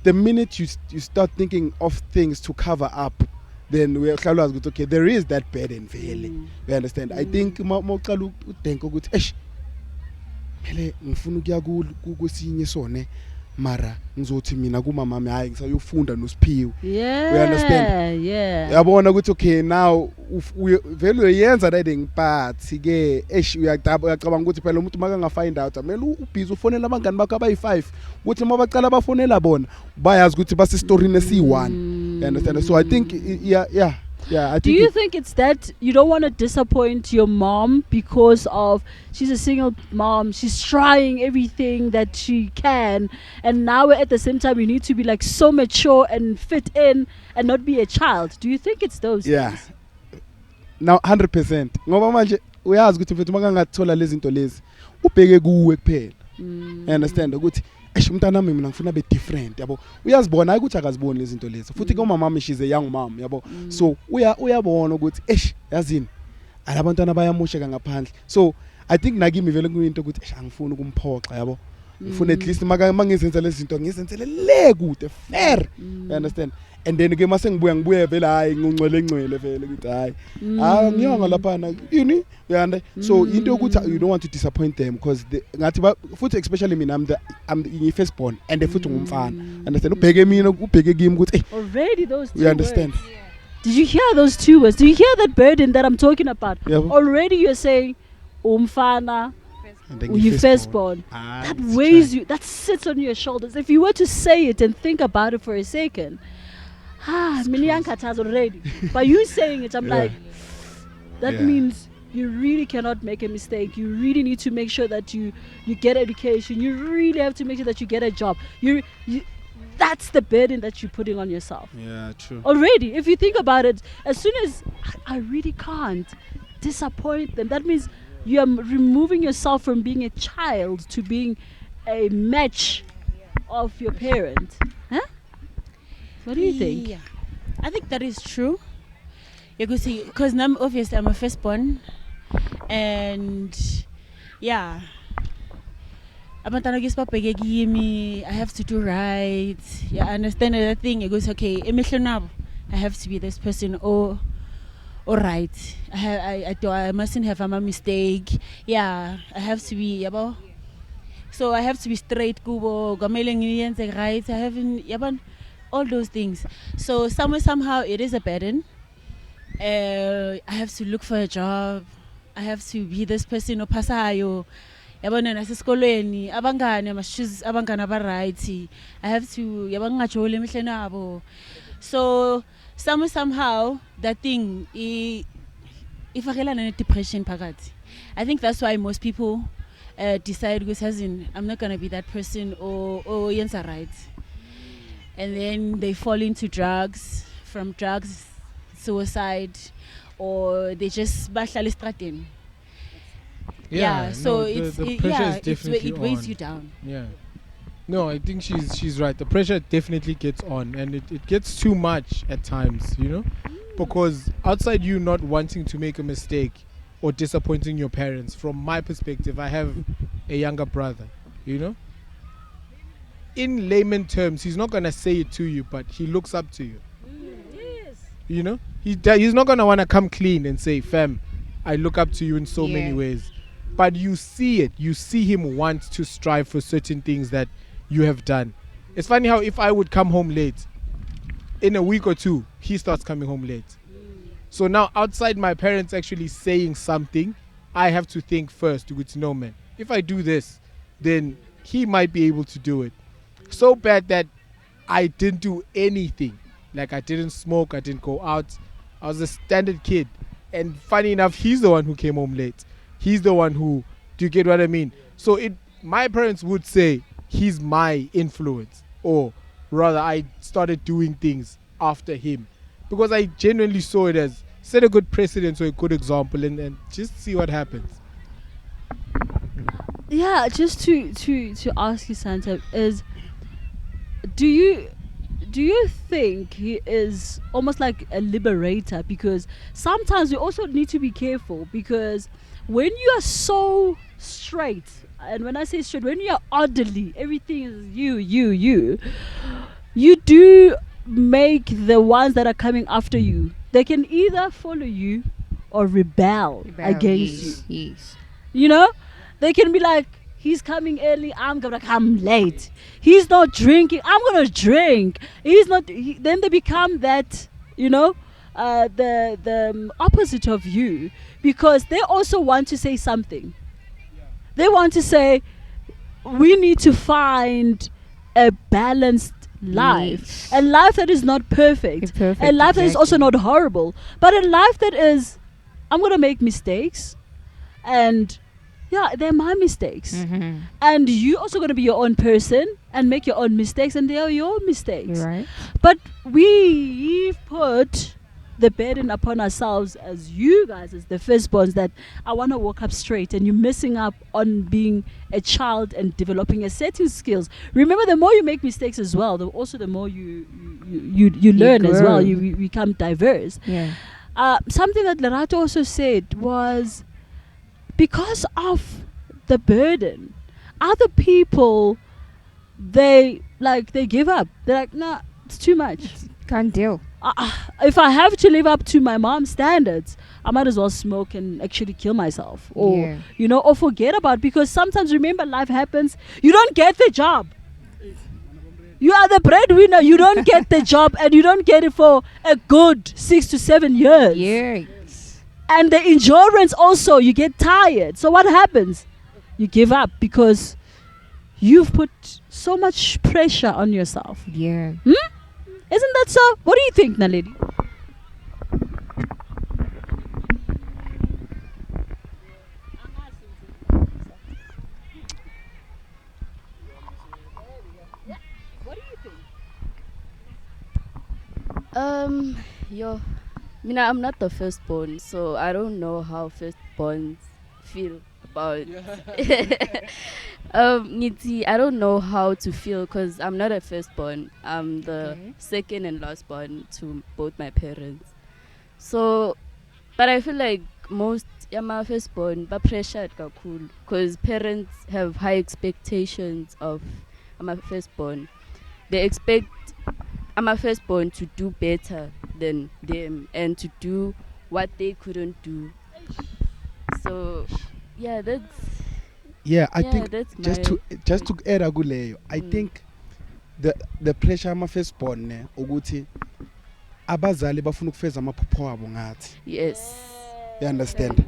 the minute you start thinking of things to cover up, then we okay, there is that burden vele. You understand? I think mawuqala udenka ukuthi phela ngifuna ukuya kusinye sone mara ngizothi mina kumama mami hayi ngisayofunda noSiphiwe. Yeah. We understand? Yeah. Yabona ukuthi okay, now vele uyenza that ngiphathi ke uyacabanga ukuthi phela umuntu maka find out amele ubhizi ufonela abangani bakho abayi5 ukuthi mabacala bafonela bona bayazi ukuthi basi story nesi1. You understand? So I think yeah Yeah, I Do think you think it's that you don't want to disappoint your mom because of she's a single mom, she's trying everything that she can, and now at the same time you need to be like so mature and fit in and not be a child? Do you think it's those yeah, things? now 100% ngoba manje uyazi ukuthi mfethu makangathola lezi zinto lezi ubheke kuwe kuphela. I understand ukuthi umntana wami mina ngifuna be different yabo, uyazibona hayi ukuthi akaziboni lezi zinto lezi futhi kuma mama she's a young mom yabo, so uyabona ukuthi yazini alabantwana bayamusheka ngaphandle. So I think nakimi vele kuyinto ukuthi angifuni ukumphoxa yabo, ngifuna at least mangizenza lezi zinto ngizenzele le kude fair. You understand? And then ke mase ngibuye vele hayi ngungcwele vele ukuthi hayi ngiyonga lapha yini uyanda. So into ukuthi you don't want to disappoint them because ngathi futhi especially mina I'm the first born and futhi ngumfana. Understand? Ubheke mina ubheke kimi ukuthi Already those two you understand? words. Did you hear those two words? Do you hear that burden that I'm talking about? Yeah. Already you're saying umfana, And then you firstborn. That it's weighs try. you, that sits on your shoulders. If you were to say it and think about it for a second, Miliankat has already. By you saying it, I'm Yeah. like, that Yeah. means you really cannot make a mistake. You really need to make sure that you get education. You really have to make sure that you get a job. You that's the burden that you're putting on yourself. Yeah, true. Already, if you think about it, as soon as I really can't disappoint them, that means you are removing yourself from being a child to being a match of your parent. Huh? What do you think? Yeah, I think that is true. You could see, because obviously I'm a firstborn, and yeah, abantwana kisibabheke kimi, I have to do right. Yeah, I understand that thing. It goes okay. I have to be this person. All right. I mustn't have a mistake. Yeah, I have to be yabo. So I have to be straight. Kubo gamele ngiyenze right. I haven't yaban all those things. So somehow it is a burden. I have to look for a job. I have to be this person opasayo. Yabona nasesikolweni abangane must choose abangane abaright. I have to yabangajoli emihleni abo. So somehow that thing if depression phakathi. I think that's why most people decide because I'm not gonna be that person or yenza right. And then they fall into drugs, from drugs, suicide, or they just bahlala estradeni. Yeah, so no, the pressure is definitely it weighs on. you down. Yeah. No, I think she's right. The pressure definitely gets on, and it gets too much at times, you know? Because outside you not wanting to make a mistake or disappointing your parents, from my perspective, I have a younger brother, you know? In layman terms, he's not going to say it to you, but he looks up to you. Yes. You know? He's not going to want to come clean and say, fam, I look up to you in so many Yeah. ways. But you see it. You see him want to strive for certain things that you have done. It's funny how if I would come home late, in a week or two, he starts coming home late. So now outside my parents actually saying something, I have to think first, no man, if I do this, then he might be able to do it. So bad that I didn't do anything. Like I didn't smoke, I didn't go out. I was a standard kid. And funny enough, he's the one who came home late. He's the one who, do you get what I mean? So my parents would say he's my influence, or rather I started doing things after him, because I genuinely saw it as set a good precedent or a good example, and just see what happens. Yeah, just to ask you, Santa, is do you think he is almost like a liberator? Because sometimes we also need to be careful, because when you are so straight, and when I say straight, when you are orderly, everything is you do make the ones that are coming after you, they can either follow you or rebel against you. Yes. You know, they can be like, he's coming early, I'm gonna come late. He's not drinking, I'm gonna drink. He's not. Then they become that, you know, the opposite of you, because they also want to say something. They want to say, we need to find a balanced life. Yes. And life that is not perfect. It's perfect, And life that is also exactly. not horrible. But a life that is, I'm going to make mistakes. And yeah, they're my mistakes. Mm-hmm. And you also going to be your own person and make your own mistakes, and they are your mistakes. You're right. But we've put the burden upon ourselves as you guys, as the firstborns, that I want to walk up straight, and you're missing up on being a child and developing a certain skills. Remember, the more you make mistakes as well, also the more you learn as well. grow. You become diverse. Yeah. Something that Lerato also said was, because of the burden, other people, they give up. They're like, nah, it's too much. Can't deal. If I have to live up to my mom's standards, I might as well smoke and actually kill myself, or Yeah. or forget about. Because sometimes, remember, life happens. You don't get the job. You are the breadwinner. You don't get the job, and you don't get it for a good 6 to 7 years. Yes. And the endurance also, you get tired. So what happens? You give up because you've put so much pressure on yourself. Yeah. Isn't that so? What do you think, Naledi? What do you think? Yo, I'm not the firstborn, so I don't know how firstborns feel about. Niti, I don't know how to feel because I'm not a firstborn. I'm the Okay. second and last born to both my parents. So, but I feel like most my firstborn, but pressured cool because parents have high expectations of my firstborn. They expect my firstborn to do better than them and to do what they couldn't do. So, yeah, I think that's just to add akuleyo, I Mm. think the pressure ama firstborn ne ukuthi abazali bafuna ukufeza amaphupho wabo ngathi. Yes. You understand?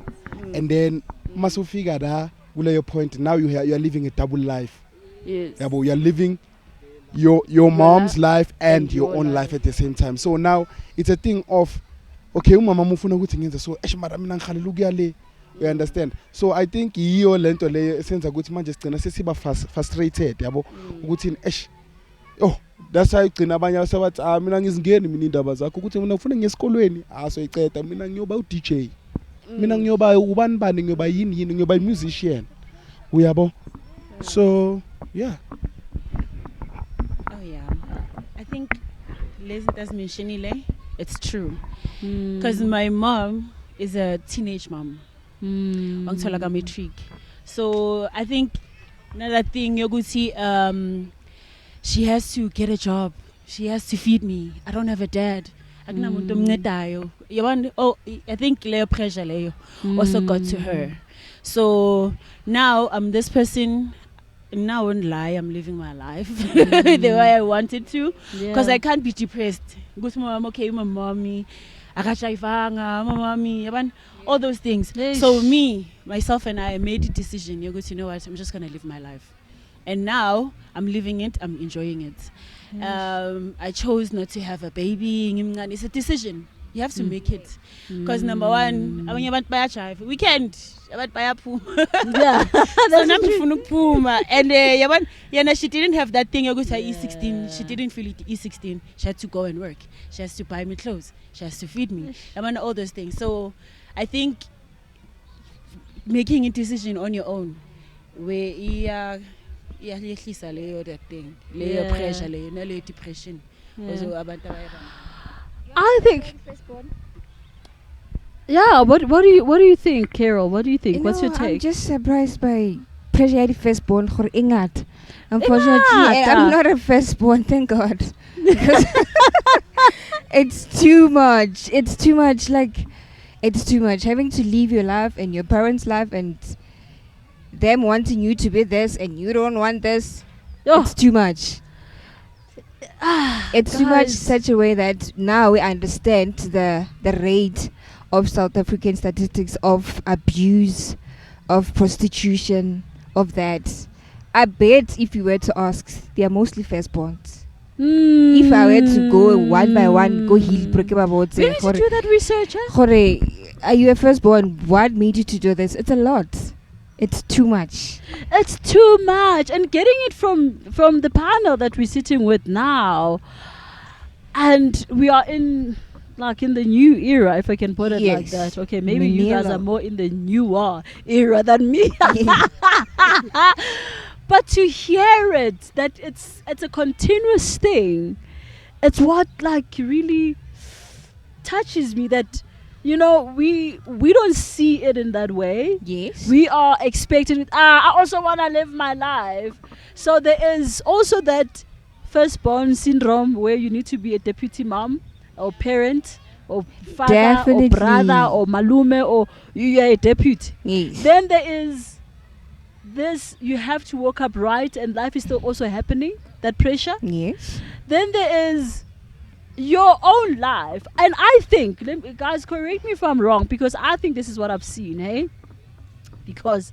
And then masufika la kuleyo point, now you are living a double life. Yes. Yabo, you are living your mom's life and your own life at the same time. So now it's a thing of, okay, umama mufuna ukuthi ngenze so mara mina ngikhalela ukuya le. You understand? So I think yiyo lento leyo esenza ukuthi manje sigcina sesiba frustrated, yabo, ukuthi that's why igcina abanye abasabathi mina ngizingeni mina indaba zakho ukuthi mina ufuna ngesikolweni so iceda mina ngiyoba u DJ, mina ngiyoba ubani bani, ngiyoba yini ngiyoba a musician. Uyabo? So yeah. Oh yeah, I think Liz does mentionile. It's true because my mom is a teenage mom. Angithola matric. So I think another thing yokuthi she has to get a job. She has to feed me. I don't have a dad. Akunamuntu omncedayo. Yabona, I think leyo pressure leyo also got to her. So now I'm this person. Now I won't lie, I'm living my life the way I wanted to, because I can't be depressed. Go to my mom, okay, my mommy, my mommy, all those things. So me, myself, and I made a decision. You know what? I'm just gonna live my life, and now I'm living it. I'm enjoying it. I chose not to have a baby. It's a decision. You have to make it, because number one, I mean, you want to drive weekend. Yeah, so and she didn't have that thing. E16. She didn't feel it. E16. She had to go and work. She has to buy me clothes. She has to feed me. All those things. So I think making a decision on your own, where that thing, pressure, depression. I think. Yeah. What do you think, Carol? What do you think? What's your take? I'm just surprised by pressure the firstborn for ingat. Unfortunately, Ingat, I'm not a firstborn, thank God. Because it's too much. It's too much. Like, it's too much. Having to leave your life and your parents' life and them wanting you to be this and you don't want this. It's too much. It's too much, Guys. such a way that now we understand the rate of South African statistics of abuse, of prostitution, of that. I bet if you were to ask, they are mostly firstborns. If I were to go one by one, go heal We need to do that research, eh? Gore, are you a firstborn? What made you to do this? It's a lot. It's too much. It's too much. And getting it from the panel that we're sitting with now, and we are in the new era, if I can put it like Yes. that. Okay, maybe you guys Millennial. are more in the newer era than me. But to hear it, that it's a continuous thing, it's what really touches me, that we don't see it in that way. Yes. We are expected, I also want to live my life. So there is also that firstborn syndrome where you need to be a deputy mom or parent or father Definitely. or brother or malume, or you are a deputy. Yes. Then there is this, you have to walk upright and life is still also happening, that pressure. Yes. Then there is your own life. And I think, guys, correct me if I'm wrong, because I think this is what I've seen, hey? Because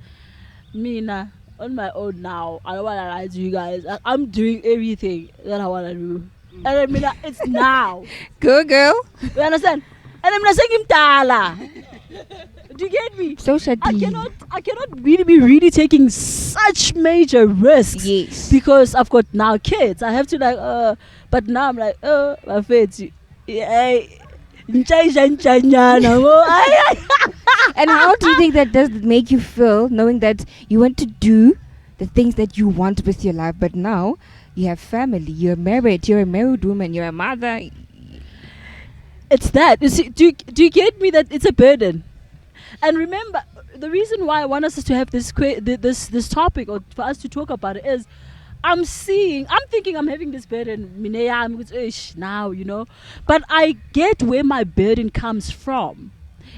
me, on my own now, I don't want to lie to you guys. I'm doing everything that I want to do. And I mean, it's now. Go, girl. You understand? And I'm not saying him tala. Do you get me? So shady. I cannot really be really taking such major risks. Yes. Because I've got now kids. I have to but now I'm like, my face. And And how do you think that does make you feel, knowing that you want to do the things that you want with your life, but now you have family, you're married woman, you're a mother. It's that. You see, do you get me, that it's a burden? And remember, the reason why I want us to have this topic, or for us to talk about it, is I'm thinking I'm having this burden now, but I get where my burden comes from.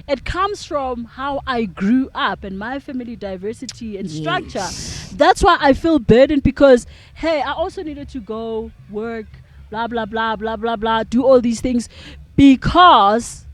It comes from how I grew up and my family diversity and structure. Yes. That's why I feel burdened, because hey, I also needed to go work, blah blah blah blah blah blah, do all these things, because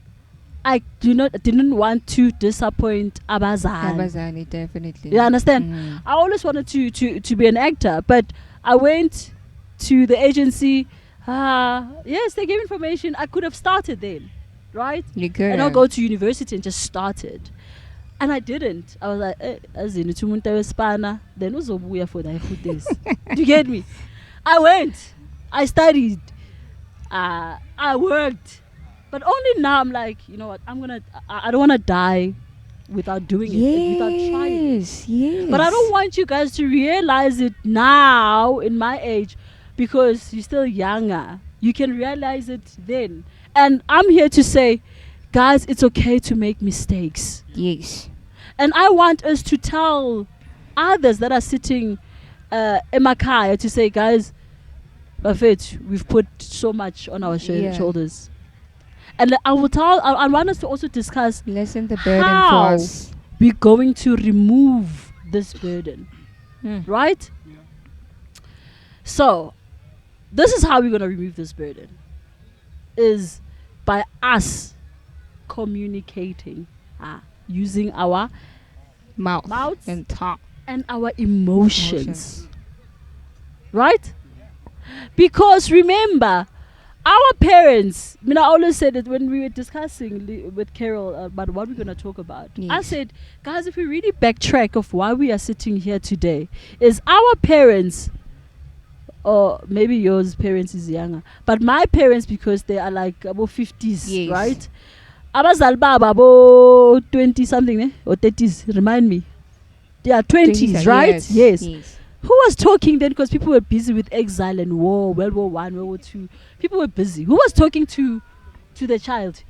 I didn't want to disappoint abazali. Abazali, definitely. You understand? Mm. I always wanted to be an actor, but I went to the agency. Yes, they gave information. I could have started then, right? You could. And I'll go to university and just started. And I didn't. I was like, as in Spana, then uzobuya for the this. Do you get me? I went. I studied. I worked. But only now I'm like, you know what? I don't want to die without doing it, without trying. Yes. But I don't want you guys to realize it now in my age, because you're still younger. You can realize it then. And I'm here to say, guys, it's okay to make mistakes. Yes. And I want us to tell others that are sitting in Makaya to say, guys, Buffett, we've put so much on our shoulders. And I want us to also discuss Lessen the burden how for us. we're going to remove this burden. Right? Yeah. So, this is how we're going to remove this burden. Is by us communicating, using our Mouth and tongue. and our emotions. Right? Because remember, our parents, I always said it when we were discussing with Carol about what we're going to talk about. Yes. I said, guys, if we really backtrack of why we are sitting here today, is our parents, or maybe yours parents is younger, but my parents, because they are like about 50s, Yes. right? Abazali baba about 20 something, or 30s, remind me. They are 20s, right? Yes. Who was talking then? Because people were busy with exile and war, World War I, World War II. People were busy. Who was talking to the child?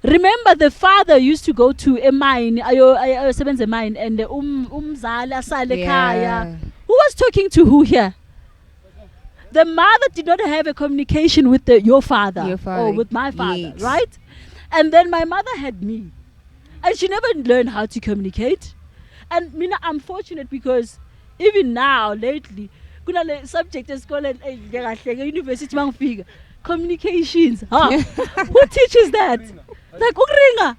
Remember, the father used to go to a mine, a mine, and the umzali asale ekhaya. Who was talking to who here? The mother did not have a communication with your father, or with my father, yes. right? And then my mother had me, and she never learned how to communicate. And I'm fortunate, because even now, lately, kuna subject is called university communications. Who teaches that? Like ukringa.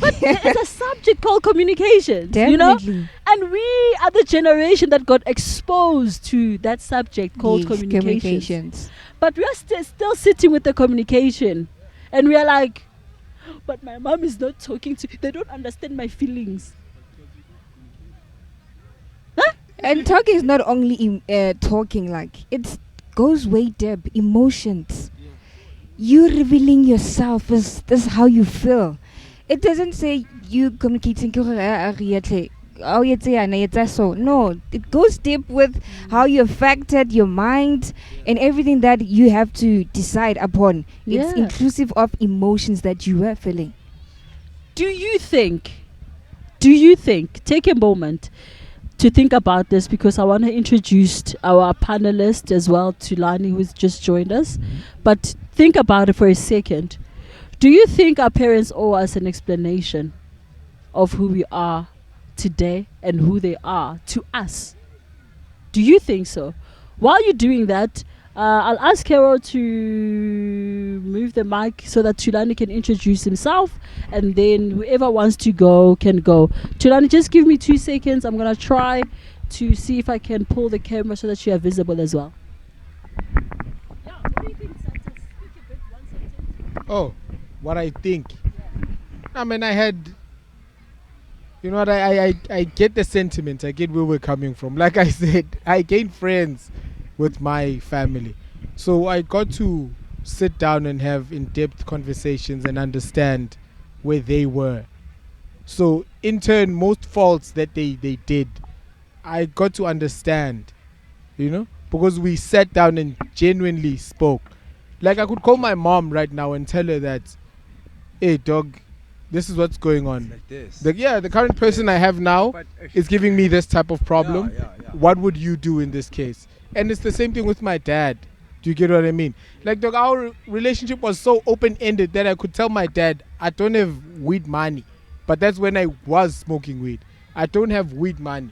But it's a subject called communications, you know? Definitely. And we are the generation that got exposed to that subject called Yes, communications. But we are still sitting with the communication. And we are like, but my mom is not talking to, they don't understand my feelings. And talking is not only talking, like it goes way deep. Emotions. You revealing yourself is this how you feel. It doesn't say you communicating. Oh, so no, it goes deep with how you affected your mind and everything that you have to decide upon. It's Yeah. inclusive of emotions that you were feeling. Do you think, take a moment to think about this, because I want to introduce our panelist as well, Tulani, who's just joined us. But think about it for a second. Do you think our parents owe us an explanation of who we are today and who they are to us? Do you think so? While you're doing that, I'll ask Carol to move the mic so that Tulani can introduce himself, and then whoever wants to go can go. Tulani, just give me 2 seconds. I'm going to try to see if I can pull the camera so that you are visible as well. Yeah, what do you think, Santa? Speak a bit, one sentence. Oh, what I think. I mean, I had. You know what? I get the sentiment. I get where we're coming from. Like I said, I gained friends with my family. So I got to sit down and have in-depth conversations and understand where they were. So in turn, most faults that they did, I got to understand, you know, because we sat down and genuinely spoke. Like I could call my mom right now and tell her that, hey dog, this is what's going on. Like this. The current person I have now But, is giving me this type of problem. Yeah. What would you do in this case? And it's the same thing with my dad. Do you get what I mean? Like, dog, our relationship was so open-ended that I could tell my dad, I don't have weed money. But that's when I was smoking weed. I don't have weed money.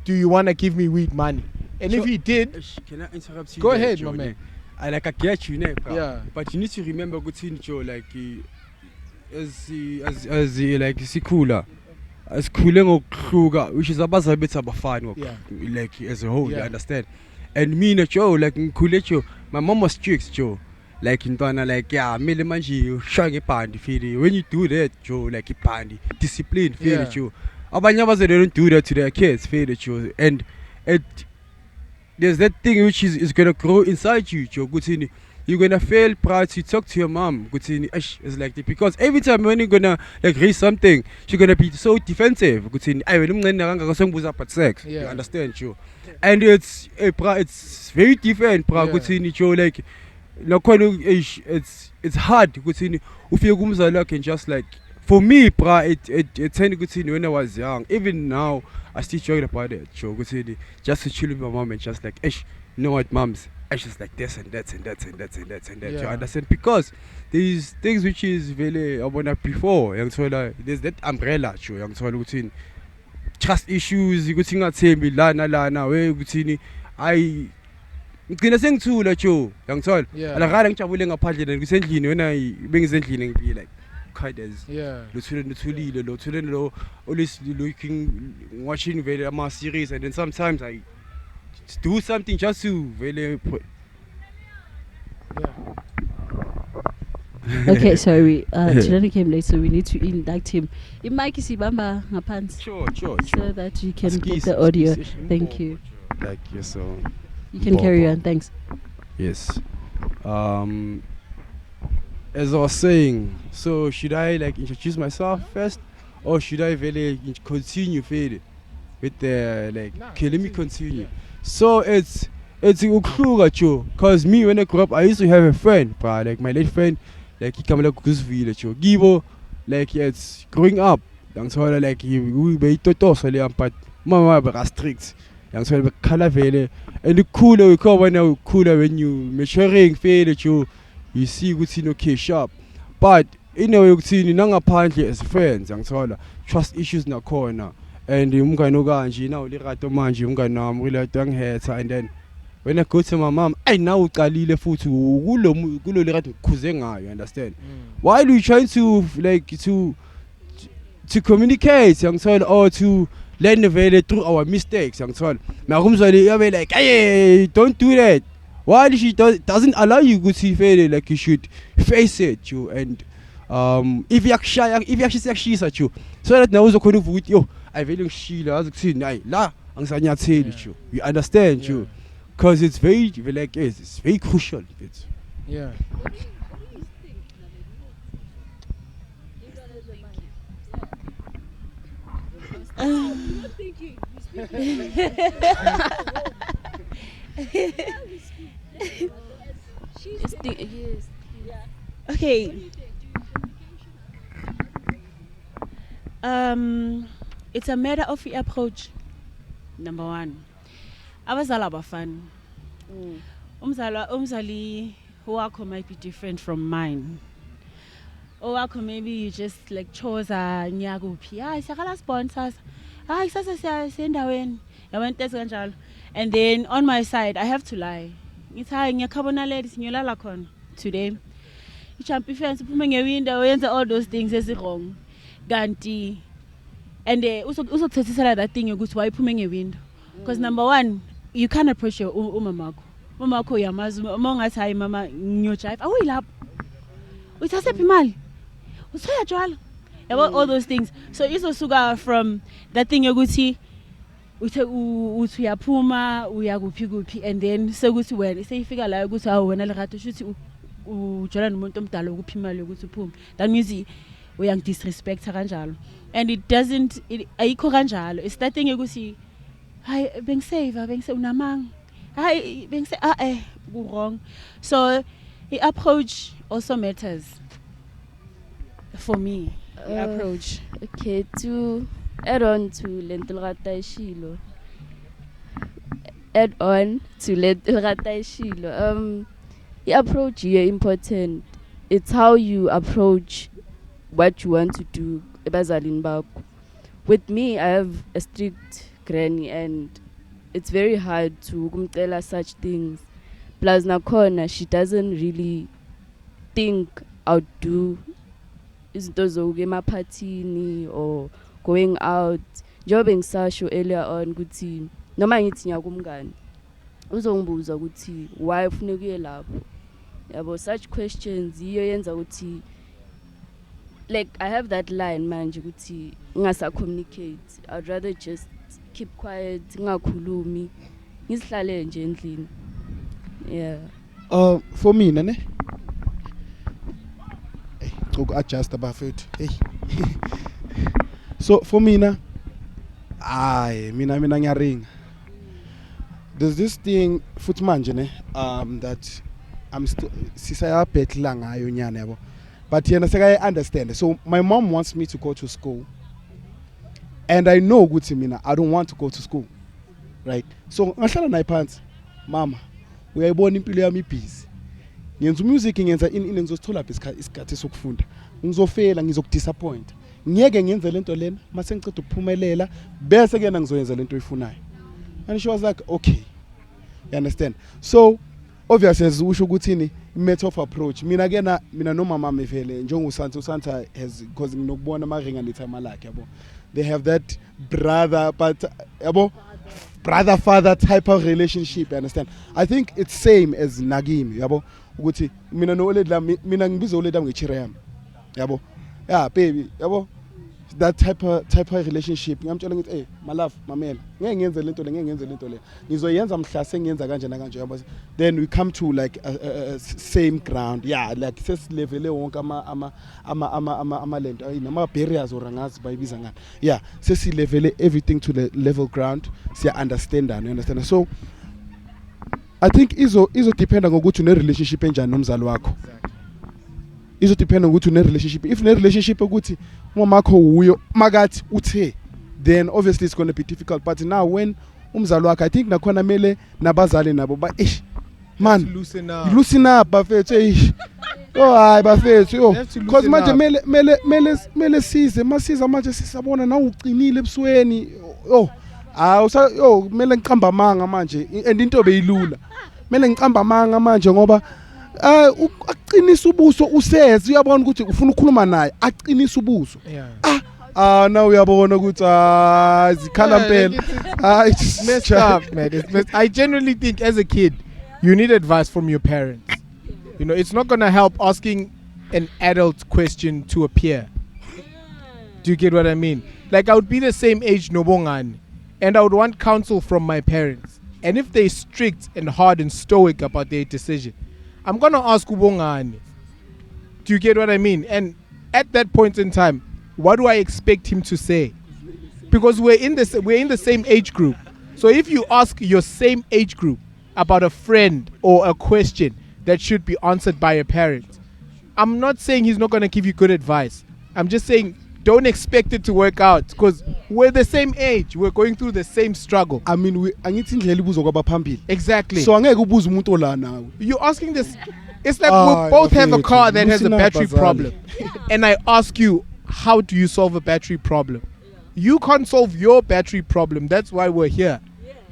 Do you want to give me weed money? And if So- he did, Can I interrupt you? Go there, ahead, Joe, my ne? man. I get you, ne, bro. Yeah. But you need to remember, good Joe, like as sikhula, asikhule ngokuhluka, which is abazali bethu abafani, Yeah. like as a whole, you Yeah. understand? And me, Joe, like ngikhule Joe, my mom was strict, Joe. Like intwana, like yeah, mele manje ushaya ngebhandi, feel. When you do that, Joe, like ibhandi, discipline, feel Yeah. Joe. Abanye abazali don't do that to their kids, feel Joe. And it there's that thing which is gonna grow inside you, Joe. Kuthini, you're gonna feel proud to talk to your mom. Kuthini, it's like that. Because every time when you're gonna like raise something, she's gonna be so defensive. Kuthini, I will about sex. You Yeah. understand, Joe? And it's very different, Yeah. Kuthini, Joe. Like, it's hard. Kuthini, ufike kumzali wakhe and just like. For me, it tended good when I was young. Even now, I still joke about it. Joe, just to chill with my mom and just like, you know what, moms? I just like this and that and that and that and that and that. You Yeah. understand? Because these things which is really I wanna before. There's that umbrella, Joe. Young Tola, trust issues. You could think me lana where you I. Ngina sengithula Joe, young Tola. Yeah. Alakala ngijabule ngaphandle ngisendlini wena bengizendlini ngibe like quite as yeah. always looking watching very series, and then sometimes I do something just to really put. Yeah. Okay, sorry. Tulani came late, so we need to induct him. Mike is ibamba ngaphansi Sure. so that you can Skis, get the audio. skis, Thank you. Like yes, so You can carry on. Thanks. yes. As I was saying, so should I like introduce myself first, or should I really continue further with the like? Nah, Okay, let me continue. continue. So it's ukluga, cause me when I grew up, I used to have a friend, but like my late friend, like he come like Guzville, Gibo, like it's growing up. Young so like he be total but mama be strict. Young so be color vele, and the cooler we come when cooler when you maturing feel you see ukuthi okay sharp, but in a way ukuthi nangaphandle as friends ngithola trust issues nakhona, and umngane okanje now lirato manje umngane nami really anghetha, and then when I go to my mom, I now uqalile futhi kulo lirato khuze ngayo, understand? While we trying to like to to communicate or to learn the value through our mistakes now you be like, hey, don't do that. Why she doesn't allow you to see failure, like you should face it, you, and if you actually at you, so that now also kind of with yo I will Sheila as see la ang you understand you, because it's very like it's very crucial. It's Yeah. What do you think, Naledi? You were thinking. You're speaking. She's It's yes. yeah. Okay. What do you think? Do you It's a matter of approach. Number one, abazali abafani. Umzali wakho might be different from mine. Owakho maybe you just like chose a nyakuphi. Hayi siyakala sponsors. Hayi sasa siyendaweni. Yabona into kanjalo. And then on my side I have to lie. Ngithi hayi ngiyakhabona lady sinyolala khona today. You jump ifence uphume ngewindow yenza all those things wrong. Ganti and uzokuthethisela that thing ukuthi why uphume ngewindow. Because number one, you can't approach your umamakho. Umamakho uyamazi uma ungathi hayi mama ngiyojive. Awuyilapho. Uthathe imali. Usoya jwala. About all those things. So izosuka from that thing yokuthi uthi uyaphuma uyakuphi kuphi, and then sekuthi wena seyifika la ukuthi awu wena lerato shuthi ujwala nomuntu omdala ukuphi imali ukuthi uphume. That means uyang disrespect kanjalo. And it doesn't ayikho kanjalo. It's that thing yokuthi hayi bengise unamanga. Hayi bengise wrong. So the approach also matters for me. The approach. Okay, to add on to lentilrata shilo. The approach here important. It's how you approach what you want to do. Ebazalini bakho. With me, I have a strict granny, and it's very hard to kumtela such things. Plus nakhona she doesn't really think I'll do izinto zokuya emaphathini or going out. Njengoba ngisasho earlier on ukuthi noma ngithi ngiyakumngani uzongibuza ukuthi why ufune kuye lapho. Yabo such questions iyo yenza ukuthi like I have that line manje ukuthi ngasa communicate. I'd rather just keep quiet, ngakhulumi, ngisihlale nje endlini. Yeah. For me ne adjust abafethu. Hey. So for me na mina ngiyaringa. There's this thing futhi manje ne that I'm still sisayabhetla ngayo nyana yabo. But yena seka understand. So my mom wants me to go to school. And I know ukuthi mina I don't want to go to school. Right? So ngahlala naye phansi. Mama, uyayibona impilo yami busy. Ngenza music ngenza ini ngizosithola isikhathi sokufunda. Ngizofela ngizokudisappoint. Ngiyeke ngenze lento lena mase ngicede ukuphumelela bese kena ngizoyenza lento oyifunayo. And she was like, okay. You understand? So obviously usho ukuthi ni method of approach. Mina no mama mevele njengo Santa has because nginokubona amaringa nethama lakhe yabo. They have that brother but yabo brother father type of relationship, you understand? I think it's same as Nagimi yabo ukuthi mina no oledla mina ngibiza oledla ngechira yami yabo. Yeah baby yabo, that type of relationship ngiyamtshela ngithi hey my love mamela ngeke ngenze lento le ngizoyenza mhlase ngiyenza kanje na kanje yabo. Then we come to like a same ground, yeah, like sesilevele wonke ama lento nama barriers orangazi bayibiza ngani, yeah, sesilevele everything to the level ground, siya understand, you understand? So I think izo dependa ngokuthi une relationship enjani nomzali wakho. Izo dependa ngokuthi une relationship. If une relationship ukuthi umamakho uyo makathi uthe, then obviously it's going to be difficult. But now when umzali wakho, I think nakhona mele nabazali nabo ba man loosen up bafethu. Oh hayi bafethu because manje mele size masiza manje sisabona na uqinile ebusweni. Mele ngiqamba amanga manje and into beyilula. Mele ngiqamba amanga manje ngoba aqinisa ubuso useze uyabona ukuthi ufuna ukukhuluma naye aqinisa ubuso. now uyabona ukuthi zikhala mpela. It's messed up, man. It's I genuinely think as a kid, you need advice from your parents. You know, it's not gonna help asking an adult question to a peer. Do you get what I mean? Like I would be the same age Nobongani, and I would want counsel from my parents. And if they're strict and hard and stoic about their decision, I'm gonna ask Ubongani. Do you get what I mean? And at that point in time, what do I expect him to say? Because we're in the same age group. So if you ask your same age group about a friend or a question that should be answered by a parent, I'm not saying he's not gonna give you good advice. I'm just saying don't expect it to work out because we're the same age. We're going through the same struggle. I mean, angithi indlela ibuzo kwabaphambili. Exactly. So angeke ubuze umuntu ola nawe. You're asking this. It's like we both have a car that has a battery problem. And I ask you, how do you solve a battery problem? You can't solve your battery problem. That's why we're here.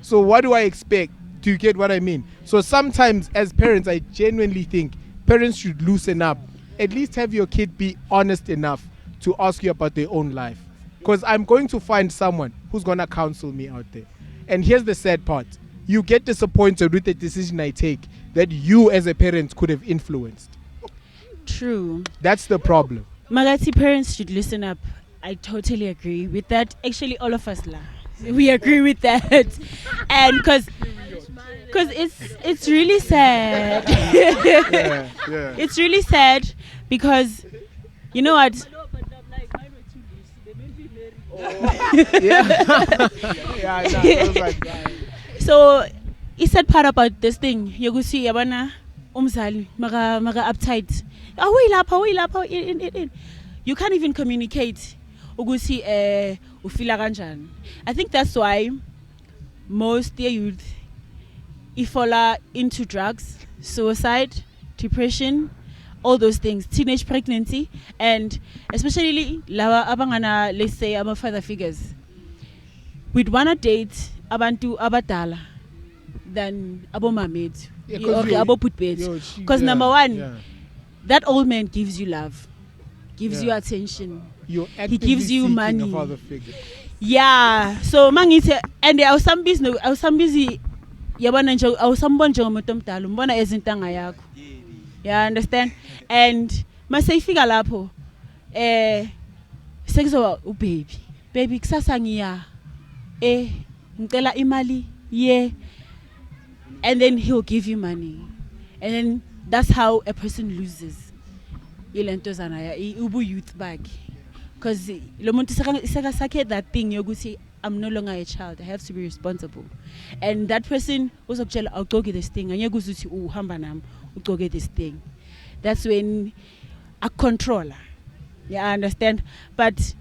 So what do I expect? Do you get what I mean? So sometimes as parents, I genuinely think parents should loosen up. At least have your kid be honest enough to ask you about their own life. Because I'm going to find someone who's going to counsel me out there. And here's the sad part. You get disappointed with the decision I take that you as a parent could have influenced. True. That's the problem. Magati, parents should listen up. I totally agree with that. Actually, all of us we agree with that. And because it's really sad. Yeah. It's really sad because you know what? So he said part about this thing. You go see yabana umzali maga uptight. You can't even communicate. Ugusi ufila kanjani. I think that's why most youth fall into drugs, suicide, depression, all those things, teenage pregnancy, and especially lawa abangana, let's say, ama father figures. We'd wanna date abantu abadala than abomamed, aboputbed. Because number one, that old man gives you love, gives you attention. He gives you money. Yeah. So mangithe, and I was some busy. Yabana nje awusambona njengomuntu omdala umbona ezintanga yakho. Yeah, understand? And masayifika lapho sekuzoba baby kusasa ngiya ngicela imali and then he'll give you money, and then that's how a person loses ilentozana ya ubu youth back, because lo muntu sakhe that thing yokuthi I'm no longer a child, I have to be responsible. And that person was like, I'll go get this thing. And you go to uhamba nam, go get this thing. That's when a controller. Yeah, I understand. But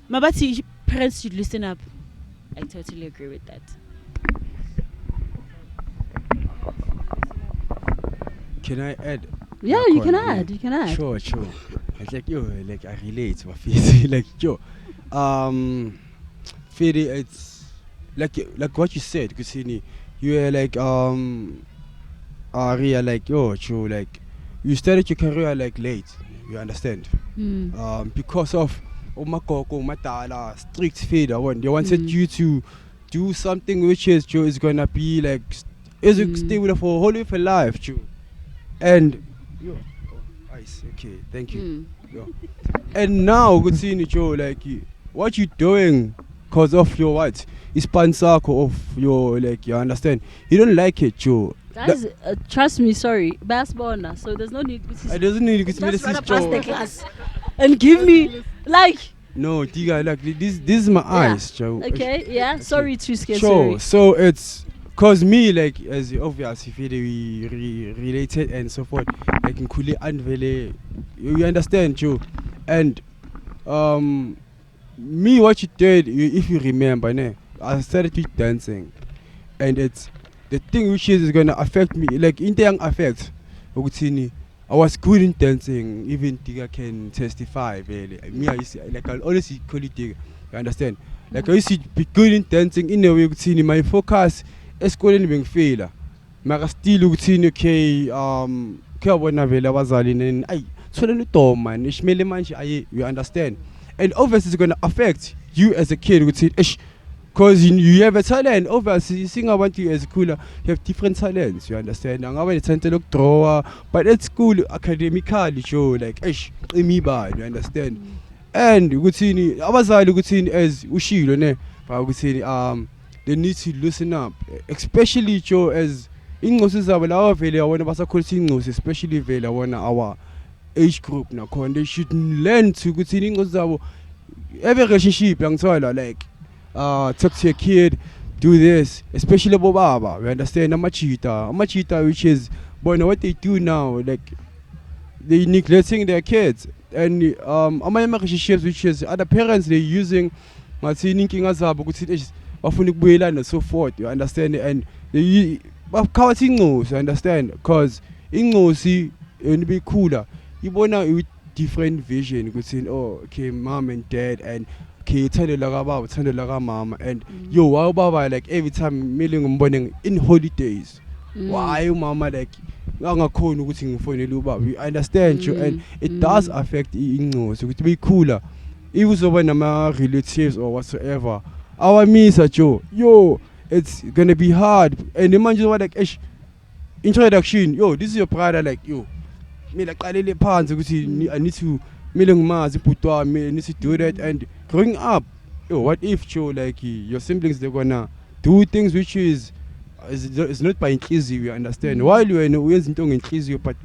Mabati, parents should listen up. I totally agree with that. Can I add? Yeah, you can add. You can add. Sure. It's like I relate to my face. Like Fede, it's like what you said, Kusini. You were like Aria, like true, like you started your career like late. You understand? Because of Omakoko, Matala, strict Fede. They wanted you to do something which is gonna be like stay with her for whole of your life, true. And ice, okay, thank you. And now, Kusini, Joe, like what you doing? Because of your what? Sponsor of your, like, you understand? You don't like it, Joe. Guys, trust me, sorry. Basketball, so there's no need. I doesn't need to just run past the class and give me, like. No, Tiga, like, this is my eyes, Joe. Okay, yeah, sorry to scare. Sure, so it's, because me, like, as obvious, if we related and so forth, like, in Kuli and Vele, you understand, Joe? And, me, what you did, if you remember, I started with dancing, and it's the thing which is gonna affect me, like in the young affect. I was good in dancing, even Tiga can testify. Really, me, I used to, like I'll always call it Tiga. You understand? Like I used to be good in dancing. In a way, my focus is going being failure. I still okay. Kaya wana vela wazali and I so man. You understand? and obviously it's gonna affect you as a kid. Would say, because you have a talent. Obviously, you sing about you as cooler. You have different talents. You understand? I'm going to look drawer, but at school academically show like me bad. You understand? And you could see abazali could see as ushilo ne, but we say they need to loosen up, especially show as ingozi zabo lawa vele awona basakhulisa ingozi, especially vele awona our age group nakhona. They should learn to ukuthi ingozi zabo every relationship yangithola like talk to your kid, do this, especially bobaba. We understand amachita, which is boy, what they do now, like they neglecting their kids, and relationships which is other parents they using inkinga zabo ukuthi bafuna ukubuyelana so forth. You understand? And they bakhawathi ingozi. You understand? Because ingozi and be cooler. You bona with different vision ukuthi okay, mom and dad, and okay, thanda la baba, thanda la mama, and yo wow baba like every time milling umboneng in holidays. Why mama like angakhona ukuthi ngifonele ubaba. We understand you, and it does affect ingozi ukuthi be cooler. If uzoba nama relatives or whatsoever, our misa Joe, yo, it's gonna be hard. And the man just like introduction, yo, this is your brother, like yo, me like I need to I need to do that. And growing up, yo, what if Joe like your siblings they're gonna do things which is not by inclusive, you understand? While you know inclusive, but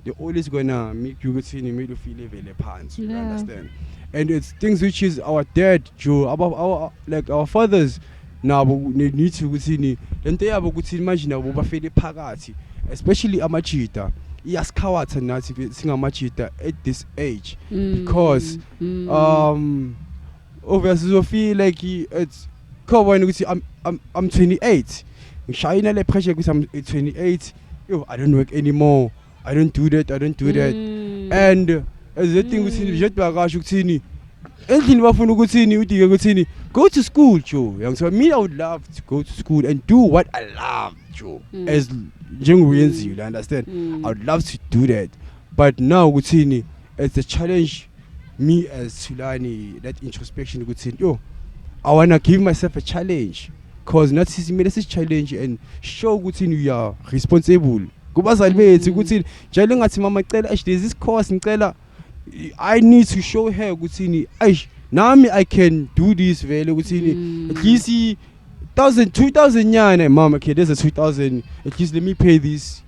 they're always gonna make you feel very pants, you understand? And it's things which is our dad, Joe, above our fathers. Now we need to see then they have to imagine phakathi, especially amachita. Iyaskawatha nathi sing amachita at this age, because obviously you feel like it's I'm 28. Shine le pressure because I'm 28. Yo, I don't work anymore. I don't do that. And as the thing with jet bagage ukuthini endlini bafuna ukuthini udike ukuthini go to school, Joe. So me, I would love to go to school and do what I love, Joe. As Jungwienzi, you understand? I would love to do that. But now ukuthini it's a challenge me as Sulani, that introspection ukuthini yo, I wanna give myself a challenge. Cause not see me this challenge and show ukuthini you are responsible. Kubazali bethu ukuthi njalo ngathi mama cela there's this course ngicela I need to show her ukuthi nami I can do this vele ukuthi at least 2000 nyana mama okay there's a 2000 at least let me pay this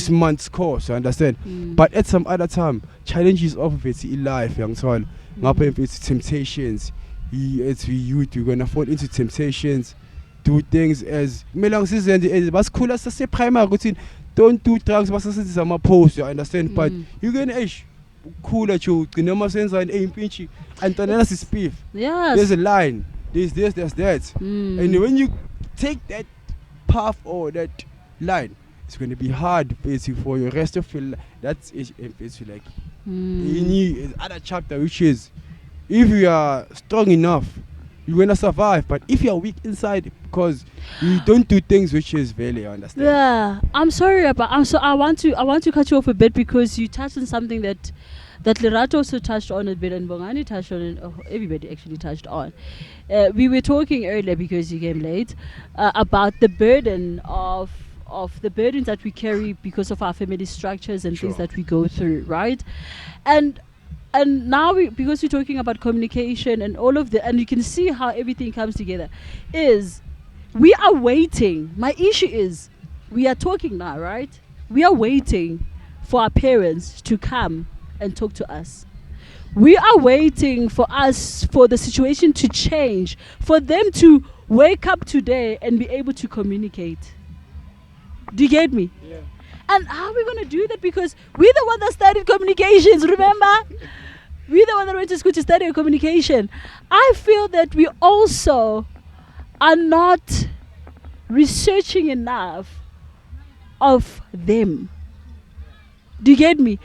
month's course, you understand? But at some other time challenges of it in life yangithola ngapha it's temptations it's you're gonna fall into temptations, do things as melang sizenze basikhula sase primary ukuthi don't do drugs basasenzisa ama post, you understand? But you can cool at you ugcina senza impintshi antanana sispiff. Yes. There's a line, there's this, there's that. And when you take that path or that line, it's going to be hard basically for your rest of your life. That's basically like in other chapter, which is if you are strong enough you're gonna survive, but if you're weak inside because you don't do things which is value, understand? Yeah, I'm sorry, but I want to cut you off a bit because you touched on something that Lerato also touched on a bit and Bongani touched on it. Oh, everybody actually touched on. We were talking earlier because you came late about the burden of the burdens that we carry because of our family structures and things that we go through, right? And now because we're talking about communication and all of and you can see how everything comes together, is we are waiting. My issue is we are talking now, right? We are waiting for our parents to come and talk to us. We are waiting for the situation to change, for them to wake up today and be able to communicate. Do you get me? Yeah. And how are we going to do that? Because we're the one that studied communications, remember? We're the one that went to school to study communication. I feel that we also are not researching enough of them. Do you get me?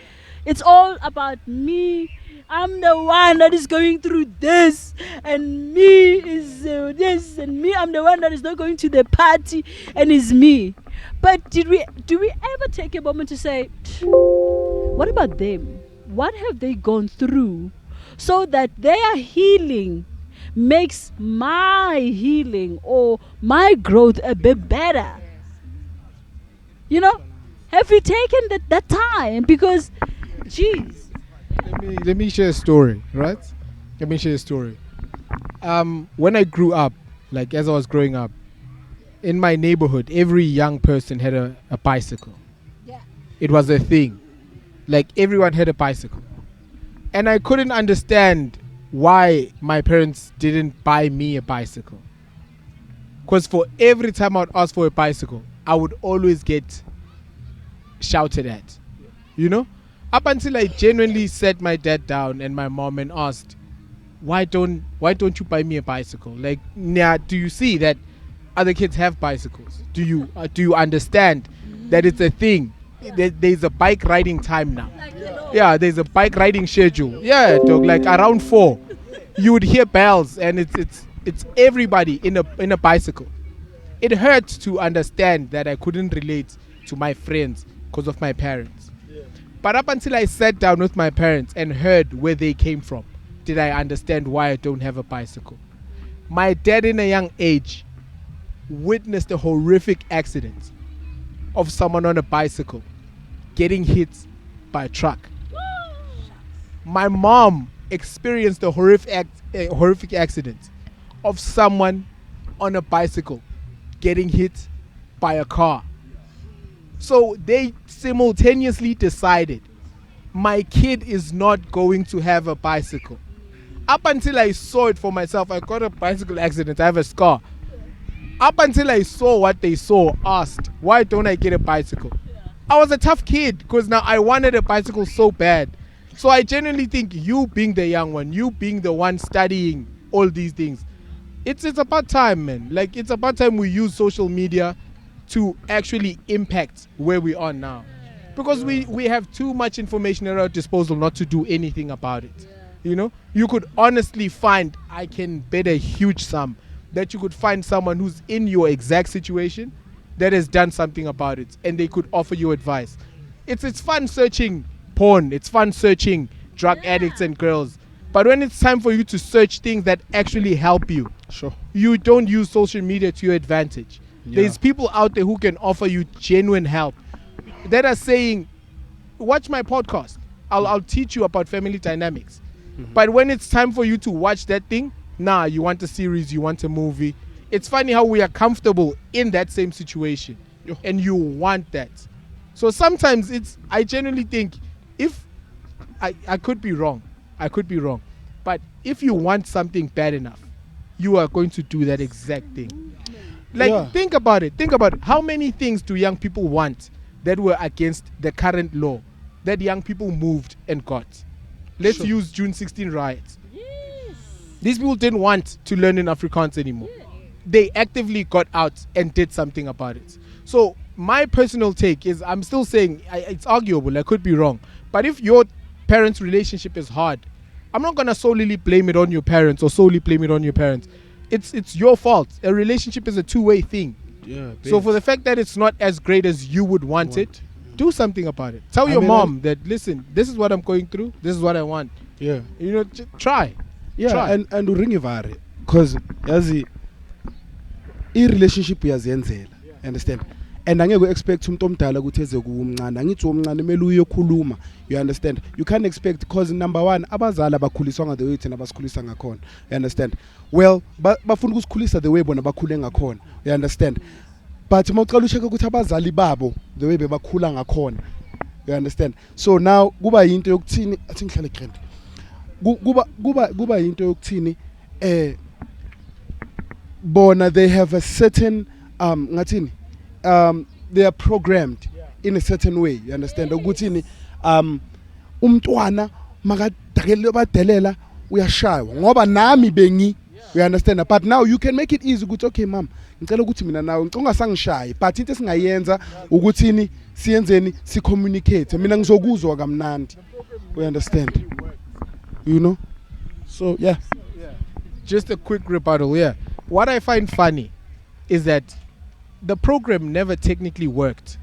It's all about me. I'm the one that is going through this, and me is this, and me, I'm the one that is not going to the party, and it's me. But do we ever take a moment to say, what about them? What have they gone through so that their healing makes my healing or my growth a bit better. You know, have you taken that time? Because, geez, Let me share a story, right? Let me share a story. When I grew up, like as I was growing up, in my neighborhood, every young person had a bicycle. Yeah. It was a thing. Like everyone had a bicycle. And I couldn't understand why my parents didn't buy me a bicycle. Because for every time I would ask for a bicycle, I would always get shouted at. You know? Up until I genuinely sat my dad down and my mom and asked, why don't you buy me a bicycle? Like, now, do you see that other kids have bicycles? Do you understand that it's a thing? There's a bike riding time now. Yeah, there's a bike riding schedule. Yeah, dog. Like around 4, you would hear bells, and it's everybody in a bicycle. It hurts to understand that I couldn't relate to my friends because of my parents. But up until I sat down with my parents and heard where they came from, did I understand why I don't have a bicycle. My dad, in a young age, witnessed a horrific accident of someone on a bicycle getting hit by a truck. My mom experienced a horrific accident of someone on a bicycle getting hit by a car. So they simultaneously decided my kid is not going to have a bicycle. Up until I saw it for myself, I got a bicycle accident, I have a scar. Up until I saw what they saw, asked, why don't I get a bicycle? I was a tough kid because now I wanted a bicycle so bad. So I genuinely think you being the young one, you being the one studying all these things, it's about time, man. Like, it's about time we use social media to actually impact where we are now. Because we have too much information at our disposal not to do anything about it. You know, you could honestly find, I can bet a huge sum that you could find someone who's in your exact situation that has done something about it, and they could offer you advice. It's fun searching porn, it's fun searching drug addicts and girls, but when it's time for you to search things that actually help you, Sure. you don't use social media to your advantage. Yeah. There's people out there who can offer you genuine help that are saying, watch my podcast, I'll teach you about family dynamics. But when it's time for you to watch that thing, you want a series, you want a movie. It's funny how we are comfortable in that same situation and you want that. So sometimes I genuinely think, if I could be wrong, but if you want something bad enough, you are going to do that exact thing. Like, think about it. How many things do young people want that were against the current law that young people moved and got? Let's use June 16 riots. yes. These people didn't want to learn in Afrikaans anymore. They actively got out and did something about it. So my personal take is, I'm still saying it's arguable, I could be wrong, but if your parents' relationship is hard, I'm not going to solely blame it on your parents or solely blame it on your parents. It's your fault. A relationship is a two-way thing. Yeah. So for the fact that it's not as great as you would want it, do something about it. Tell your mom that, listen, this is what I'm going through, this is what I want. Yeah. You know, try. Yeah. Try. And uringe vare, because yazi i-relationship uyazenzela. Understand? And angeke expect umuntu omdala ukuthi eze kuumncane. Angithi omncane mele uyokhuluma. You understand? You can't expect, because number one, abazali abakhuliswa the way thina basikhulisa ngakhona. You understand? Well, bafuna ukusikhulisa the way bona bakhule ngakhona. You understand? But mawuqala usheka ukuthi abazali babo the way bebakhula ngakhona. You understand? So now kuba yinto yokuthini athi ngihlale grand. Kuba yinto yokuthini bona they have a certain ngathini they are programmed in a certain way. You understand? Ukuthi umntwana makadakele badelela uyashaywa ngoba nami bengi. You understand? But now you can make it easy ukuthi, okay mom, ngicela ukuthi mina nawe ngicela ungasangishayi, but into esingayenza ukuthini siyenzeni si communicate, mina ngizokuzwa kamnandi. We understand? You know? So yeah. Just a quick rebuttal, yeah. What I find funny is that the program never technically worked.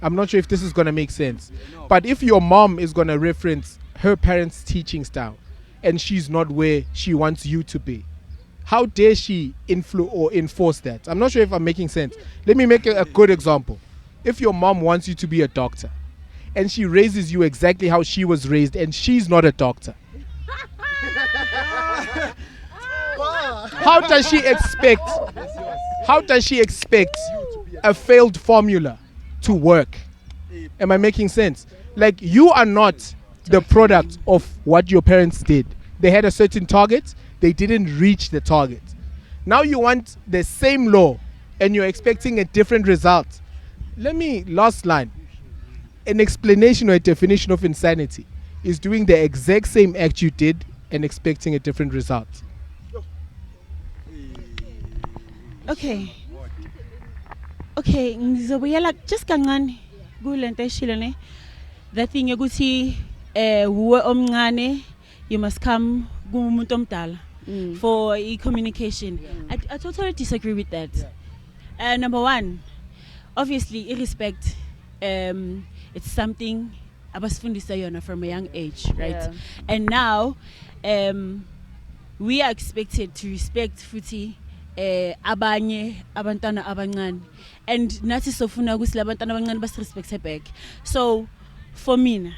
I'm not sure if this is going to make sense. But if your mom is going to reference her parents' teaching style, and she's not where she wants you to be? How dare she enforce that? I'm not sure if I'm making sense. Let me make a good example. If your mom wants you to be a doctor and she raises you exactly how she was raised and she's not a doctor, how does she expect a failed formula to work? Am I making sense? Like, you are not the product of what your parents did. They had a certain target, they didn't reach the target. Now you want the same law and you're expecting a different result. Last line. An explanation or a definition of insanity is doing the exact same act you did and expecting a different result. Okay, ngizobuyela just kancane kulento eshilo ne. That thing yokuthi uwe omncane you must come kumuntu omdala for communication. I totally disagree with that. Number one, obviously irrespect, it's something abasifundisa yona from a young age, right? Yeah. And now we are expected to respect futhi abanye abantwana abancane, and nathi sofuna ukuthi labantwana abancane basirespecte back. So for me,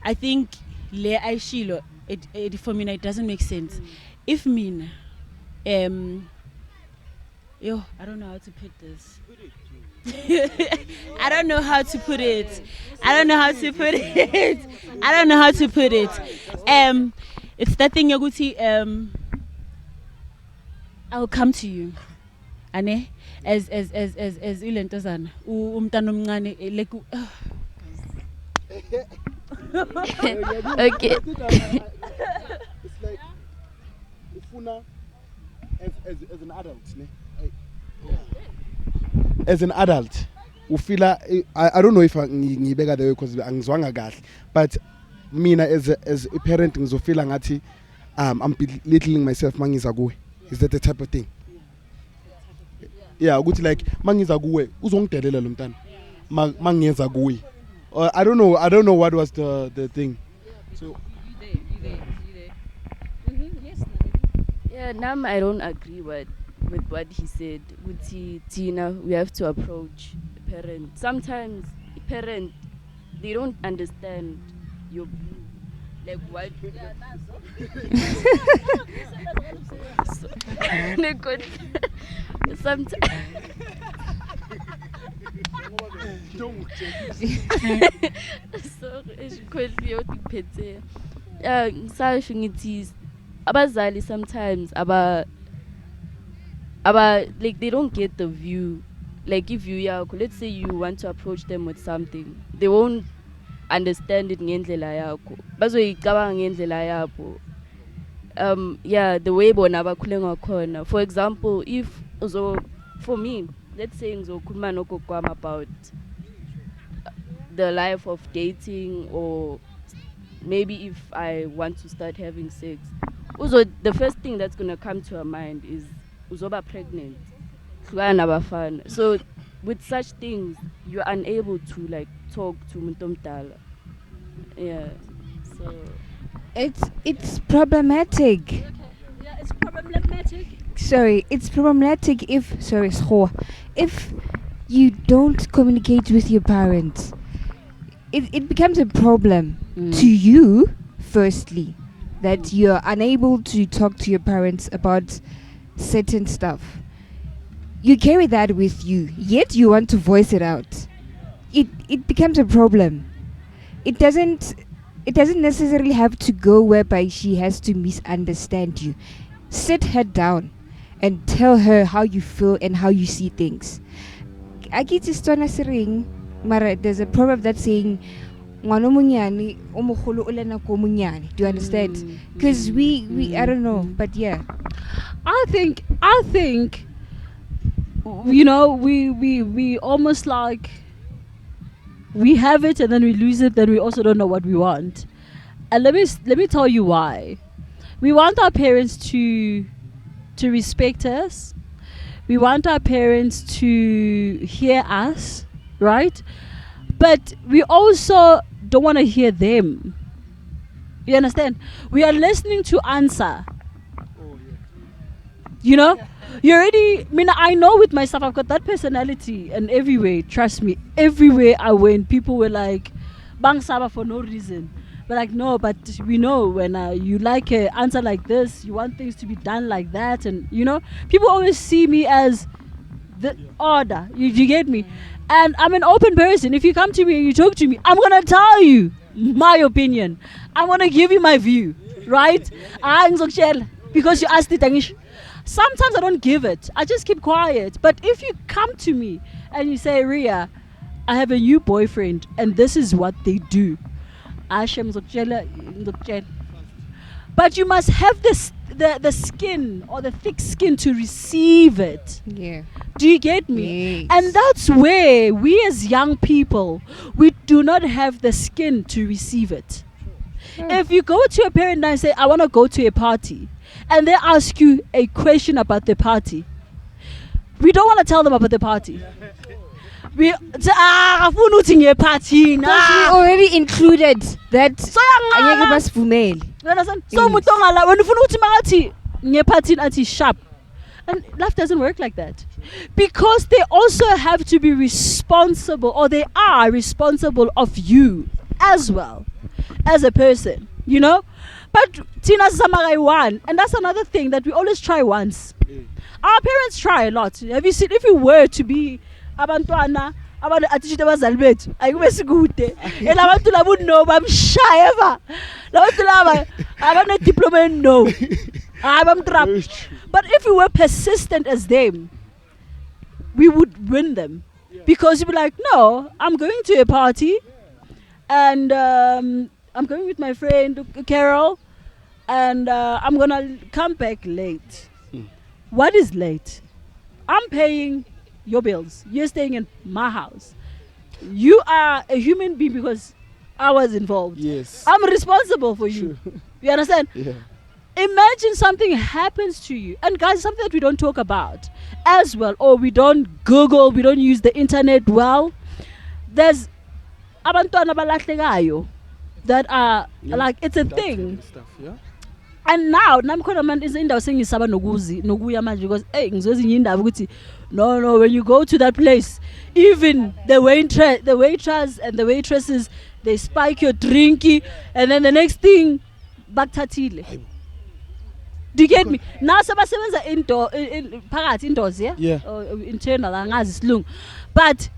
I think le ayishilo it for me it doesn't make sense. If mina I don't know how to put this. I don't know how to put it. It's that thing yokuthi I'll come to you. Ane as ilentozana umntana omncane like Okay. It's like ufuna as an adult, ne? As an adult, ufila I don't know if ngibeka the way because angizwanga kahle, but mina as a parent ngizofila ngathi I'm belittling myself mangiza kuwe. Is that the type of thing? Yeah, ukuthi like mangiza kuwe uzongidelela lo mntana. Mangiyenza kuwe. I don't know what was the thing. So You there. Yes, Yeah, now I don't agree with what he said. With Tina, we have to approach parents. Sometimes parents, they don't understand your view. Like what? Sometimes. Sorry, ngisasho ngithi abazali sometimes like they don't get the view. Like if let's say you want to approach them with something, they won't understand it ngendlela yakho. Bazoyicabanga ngendlela yabo. The way bona bakhule ngakhona. For example, for me, let's say ngizokhuluma nogogo about the life of dating, or maybe if I want to start having sex. Also, the first thing that's gonna come to her mind is uzoba pregnant. So with such things, you're unable to like talk to umuntu omdala. Yeah. So it's problematic. Okay. Yeah, it's problematic. Sorry, it's problematic if you don't communicate with your parents. It becomes a problem to you, firstly, that you're unable to talk to your parents about certain stuff. You carry that with you, yet you want to voice it out. It becomes a problem. It doesn't necessarily have to go whereby she has to misunderstand you. Sit her down and tell her how you feel and how you see things. Mara, there's a proverb that's saying, do you understand? Because we I don't know, but yeah. I think we almost like we have it and then we lose it, then we also don't know what we want. And let me tell you why. We want our parents to respect us. We want our parents to hear us, right? But we also don't want to hear them. You understand? We are listening to answer. You know, you already. I mean, I know with myself, I've got that personality, and everywhere, trust me, everywhere I went, people were like, "Bang Saba" for no reason. But like, no, but we know when you like an answer like this, you want things to be done like that, and you know, people always see me as the order. You get me? And I'm an open person. If you come to me and you talk to me, I'm gonna tell you my opinion. I'm gonna give you my view, right? Because you asked it, English. Sometimes I don't give it. I just keep quiet. But if you come to me and you say, Ria, I have a new boyfriend and this is what they do. But you must have this the skin or the thick skin to receive it. Yeah. Do you get me? Yes. And that's where we as young people, we do not have the skin to receive it. If you go to a parent and say, I want to go to a party, and they ask you a question about the party, we don't want to tell them about the party. We party. Because we already included that. So Angeke basivumele. you understand? So Yes. mutongala when ufuna uthi makathi ngeparty athi sharp. And life doesn't work like that. Because they also have to be responsible, or they are responsible of you as well as a person, you know? But Tina Samarai one, and that's another thing that we always try once. Our parents try a lot. Have you seen, if you were to be abantwana abantu atishite abazali bethu ayikube sikude elabantu labo no bamshaya eva labantu laba abane diploma no abamtrap. But if we were persistent as them, we would win them. Because you'd be like, no, I'm going to a party and I'm going with my friend Carol and I'm gonna come back late. What is late? I'm paying your bills. You're staying in my house. You are a human being because I was involved. Yes. I'm responsible for you. You understand? Yeah. Imagine something happens to you. And guys, something that we don't talk about as well, or we don't Google, we don't use the internet well. There's abantwana balahlekayo that are like, it's a thing. Stuff, yeah? And now namkhona man is indawo sengisaba nokuya manje because ngizozinye indaba ukuthi no, when you go to that place, even the waitress and the waitresses, they spike your drinky and then the next thing bakuthathile. Do you get me? Now sebasebenza phakathi indoors, yeah? Yeah. Or internal angazi isilungu. But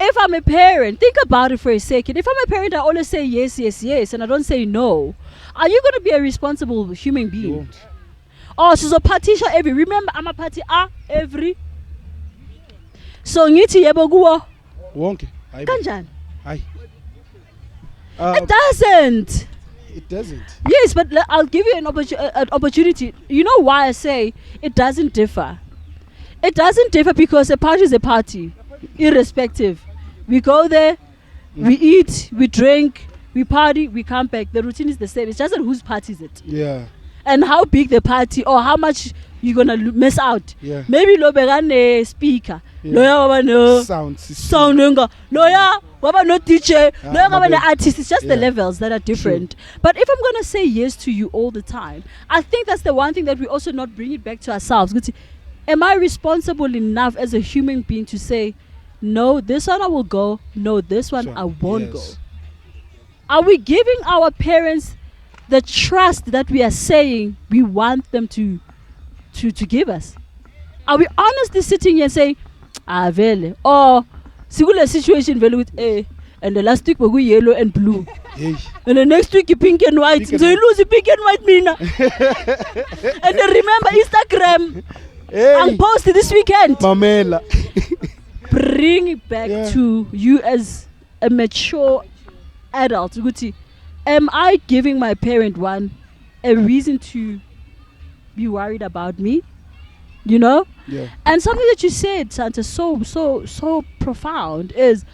if I'm a parent, think about it for a second. If I'm a parent, I always say yes, and I don't say no. Are you going to be a responsible human You being? won't. Oh, she's a partisha every. Remember, I'm a party every. So ngithi yebo kuwo Wonke. Hayi. kanjani? Hayi. It doesn't. It doesn't. Yes, but I'll give you an opportunity. You know why I say it doesn't differ? It doesn't differ because a party is a party, irrespective. We go there, we eat, we drink, we party, we come back. The routine is the same. It's just that whose party is it? Yeah. And how big the party or how much you're going to miss out. Yeah. Maybe lo begane speaker. Yeah. Loya waba no Sounds. sound nga. Loya waba no DJ. Loya waba no maybe. artist. It's just the Yeah. levels that are different. But if I'm going to say yes to you all the time, I think that's the one thing that we also not bring it back to ourselves. Am I responsible enough as a human being to say, no, this one I will go. No, this one Sure. I won't Yes. go. Are we giving our parents the trust that we are saying we want them to give us? Are we honestly sitting here and saying, vele, or sikule situation vele with and the last week we yellow and blue, Hey. and the next week pink and white. Pink and So you lose pink and white, mina. And then remember Instagram. I'll Hey. post it this weekend. Mamela. Bring it back Yeah. to you as a mature adult. Ukuthi, am I giving my parent a reason to be worried about me? You know? Yeah. And something that you said, Santa, so profound is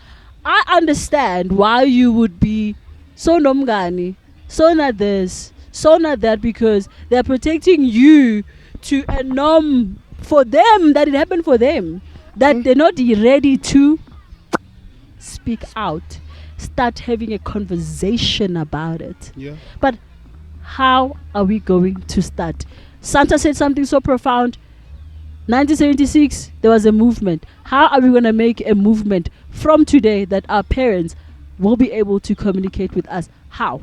I understand why you would be so nomgani, so not this, so not that, because they're protecting you to a norm for them, that it happened for them, that they're not ready to speak out, start having a conversation about it. Yeah. But How are we going to start? Santa said something so profound. 1976, there was a movement. How are we going to make a movement from today that our parents will be able to communicate with us? How?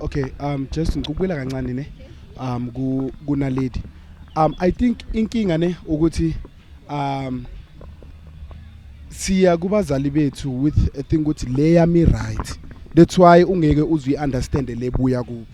Okay, just ngikubulela kancane ne kuna lady. I think inkinga ne ukuthi siya kubazali bethu with a thing ukuthi le yami right. That's why ungeke uzwi understand lebuya kubo.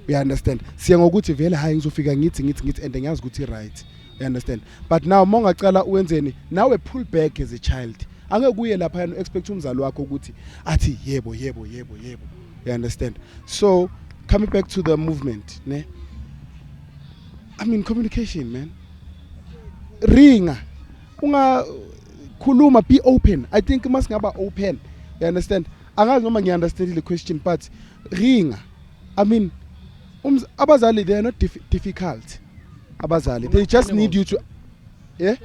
You understand? Siya ngokuthi vele hayi ngizofika ngithi and ngiyazi ukuthi right. You understand? But now mongacala uwenzeni nawe pull back as a child. Angeke kuye lapha yena expect umzali wakho ukuthi athi yebo. You understand? So coming back to the movement, ne? I mean communication, man. Ringa. Unga kuluma, be open. I think must ngaba open. You understand? Angazi noma ngiunderstand the question, but ringa. I mean abazali, they are not difficult. Abazali, they just need you to they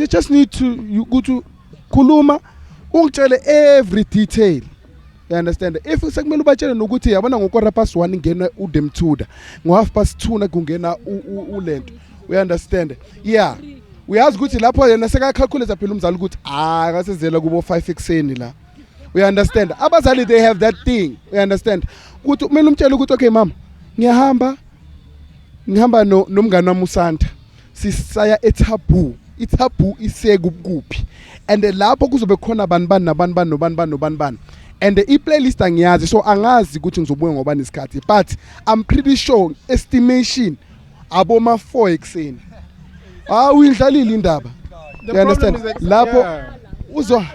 just need to you go to kuluma ungitshele every detail. You understand? If sekumele ubatshele nokuthi yabona ngokora past 1 ngena udemthuda ngo half past 2 na kungena ulento. We understand? Yeah. Uyazi ukuthi lapho yena seka calculate phela umzali ukuthi akasezela kubo 5 ekseni la. We understand? Abazali, they have that thing. We understand? Ukuthi kumele umtshele ukuthi okay mama, ngihamba nomngane wami uSanta. Sisaya eThabu. iThabu isekuphi. And lapho kuzobe khona bani. And the playlist angiyazi, so angazi ukuthi ngizobuya ngoba nesikhathi, but I'm pretty sure estimation aboma 4 ekseni. Uyidlalile indaba. You understand? Lapho uzo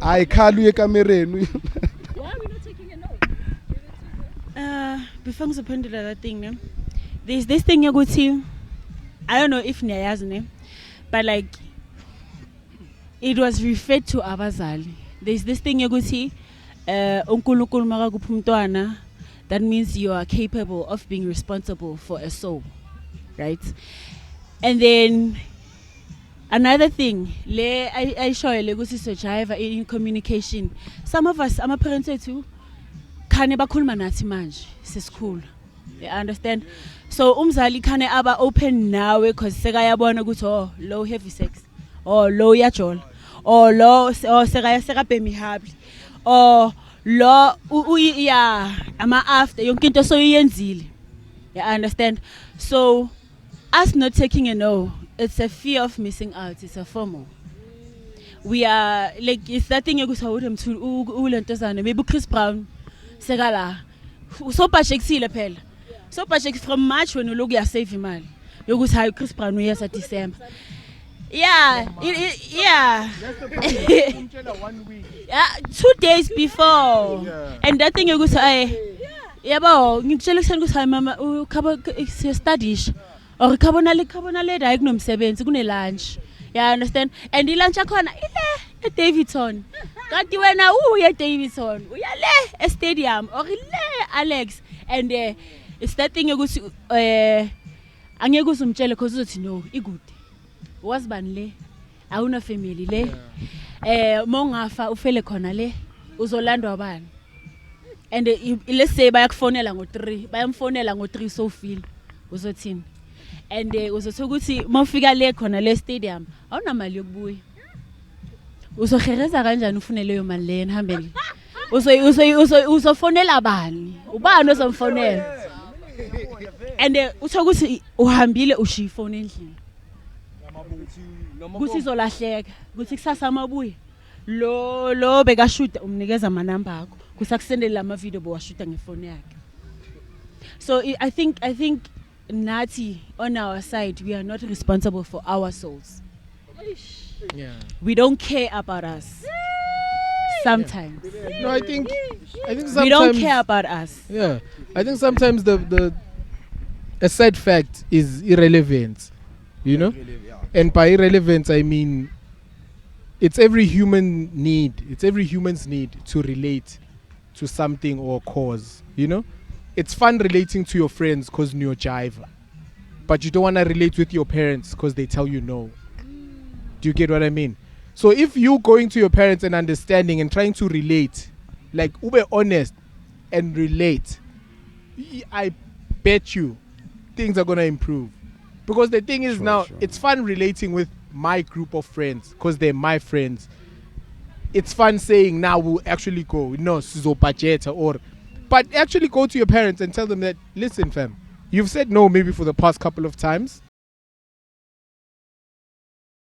ayikhala uye kamereni. Why are we not taking a note? Before ngizophendula that thing, ne? There's this thing yokuthi, I don't know if niyayazi ne, but like it was referred to abazali. There's this thing yokuthi uNkulunkulu makakupha umntwana, that means you are capable of being responsible for a soul, right? And then another thing, I show you ukuthi sojiva in communication. Some of us, ama parents ethu, khane bakhuluma nathi manje sesikhulu. You understand? So umzali khane aba open nawe because sekayabona ukuthi oh low heavy sex, or low yajola, or low sekabhemihable, or lo ama after yonke into soyenzile. You understand? So us not taking a no, it's a fear of missing out. It's a FOMO. We are like, it's that thing you go to ulentosana maybe Chris Brown segala so pashexile phela so pashex from March when you look ya save imali you go say Chris Brown yes at December. Yeah, yeah. 2 days before. Yeah. And that thing you go say yabo ngitshela kuseni ukuthi mama ukhaba studies or khabona le diagnomsebenzi kune lunch. You understand? And the lunch akhona ile Davidson. Kanti wena uye Davidson. Uya le stadium or le Alex and it's that thing ukuthi angeke uzumtshele because uzothi no igude. Wasibani le? Awuna family le. Mongafa ufele khona le. Uzolandwa abani? And let's say bayakufonela ngo3, bayamfonela ngo3 so feel uzothini. And uzothola ukuthi mawufika le khona le stadium awunamali yokubuya. Uzohereza kanjani ufune leyo mali le nihambele? Uzofonela bani? Ubani ozomfonela? And uthola ukuthi uhambile ushiya ifone endlini. Kuthi izolahleka, kuthi kusasa amabuya. Lo bekashuta umnikeza ama number akho. Kusakusendela ama video bowashuta ngefone yakhe. So I think Nati on our side we are not responsible for our souls. Yeah. We don't care about us. Sometimes. Yeah. No, I think sometimes we don't care about us. Yeah. I think sometimes a sad fact is irrelevant. You know? And by irrelevance I mean it's every human's need to relate to something or cause, you know? It's fun relating to your friends because you're jive, but you don't want to relate with your parents because they tell you no. Do you get what I mean? So if you going to your parents and understanding and trying to relate, like ube honest and relate, I bet you things are gonna improve. Because the thing is, Sure, now sure. it's fun relating with my group of friends because they're my friends. It's fun saying now we'll actually go, no, sizo budget or, but actually go to your parents and tell them that, listen, fam, you've said no maybe for the past couple of times.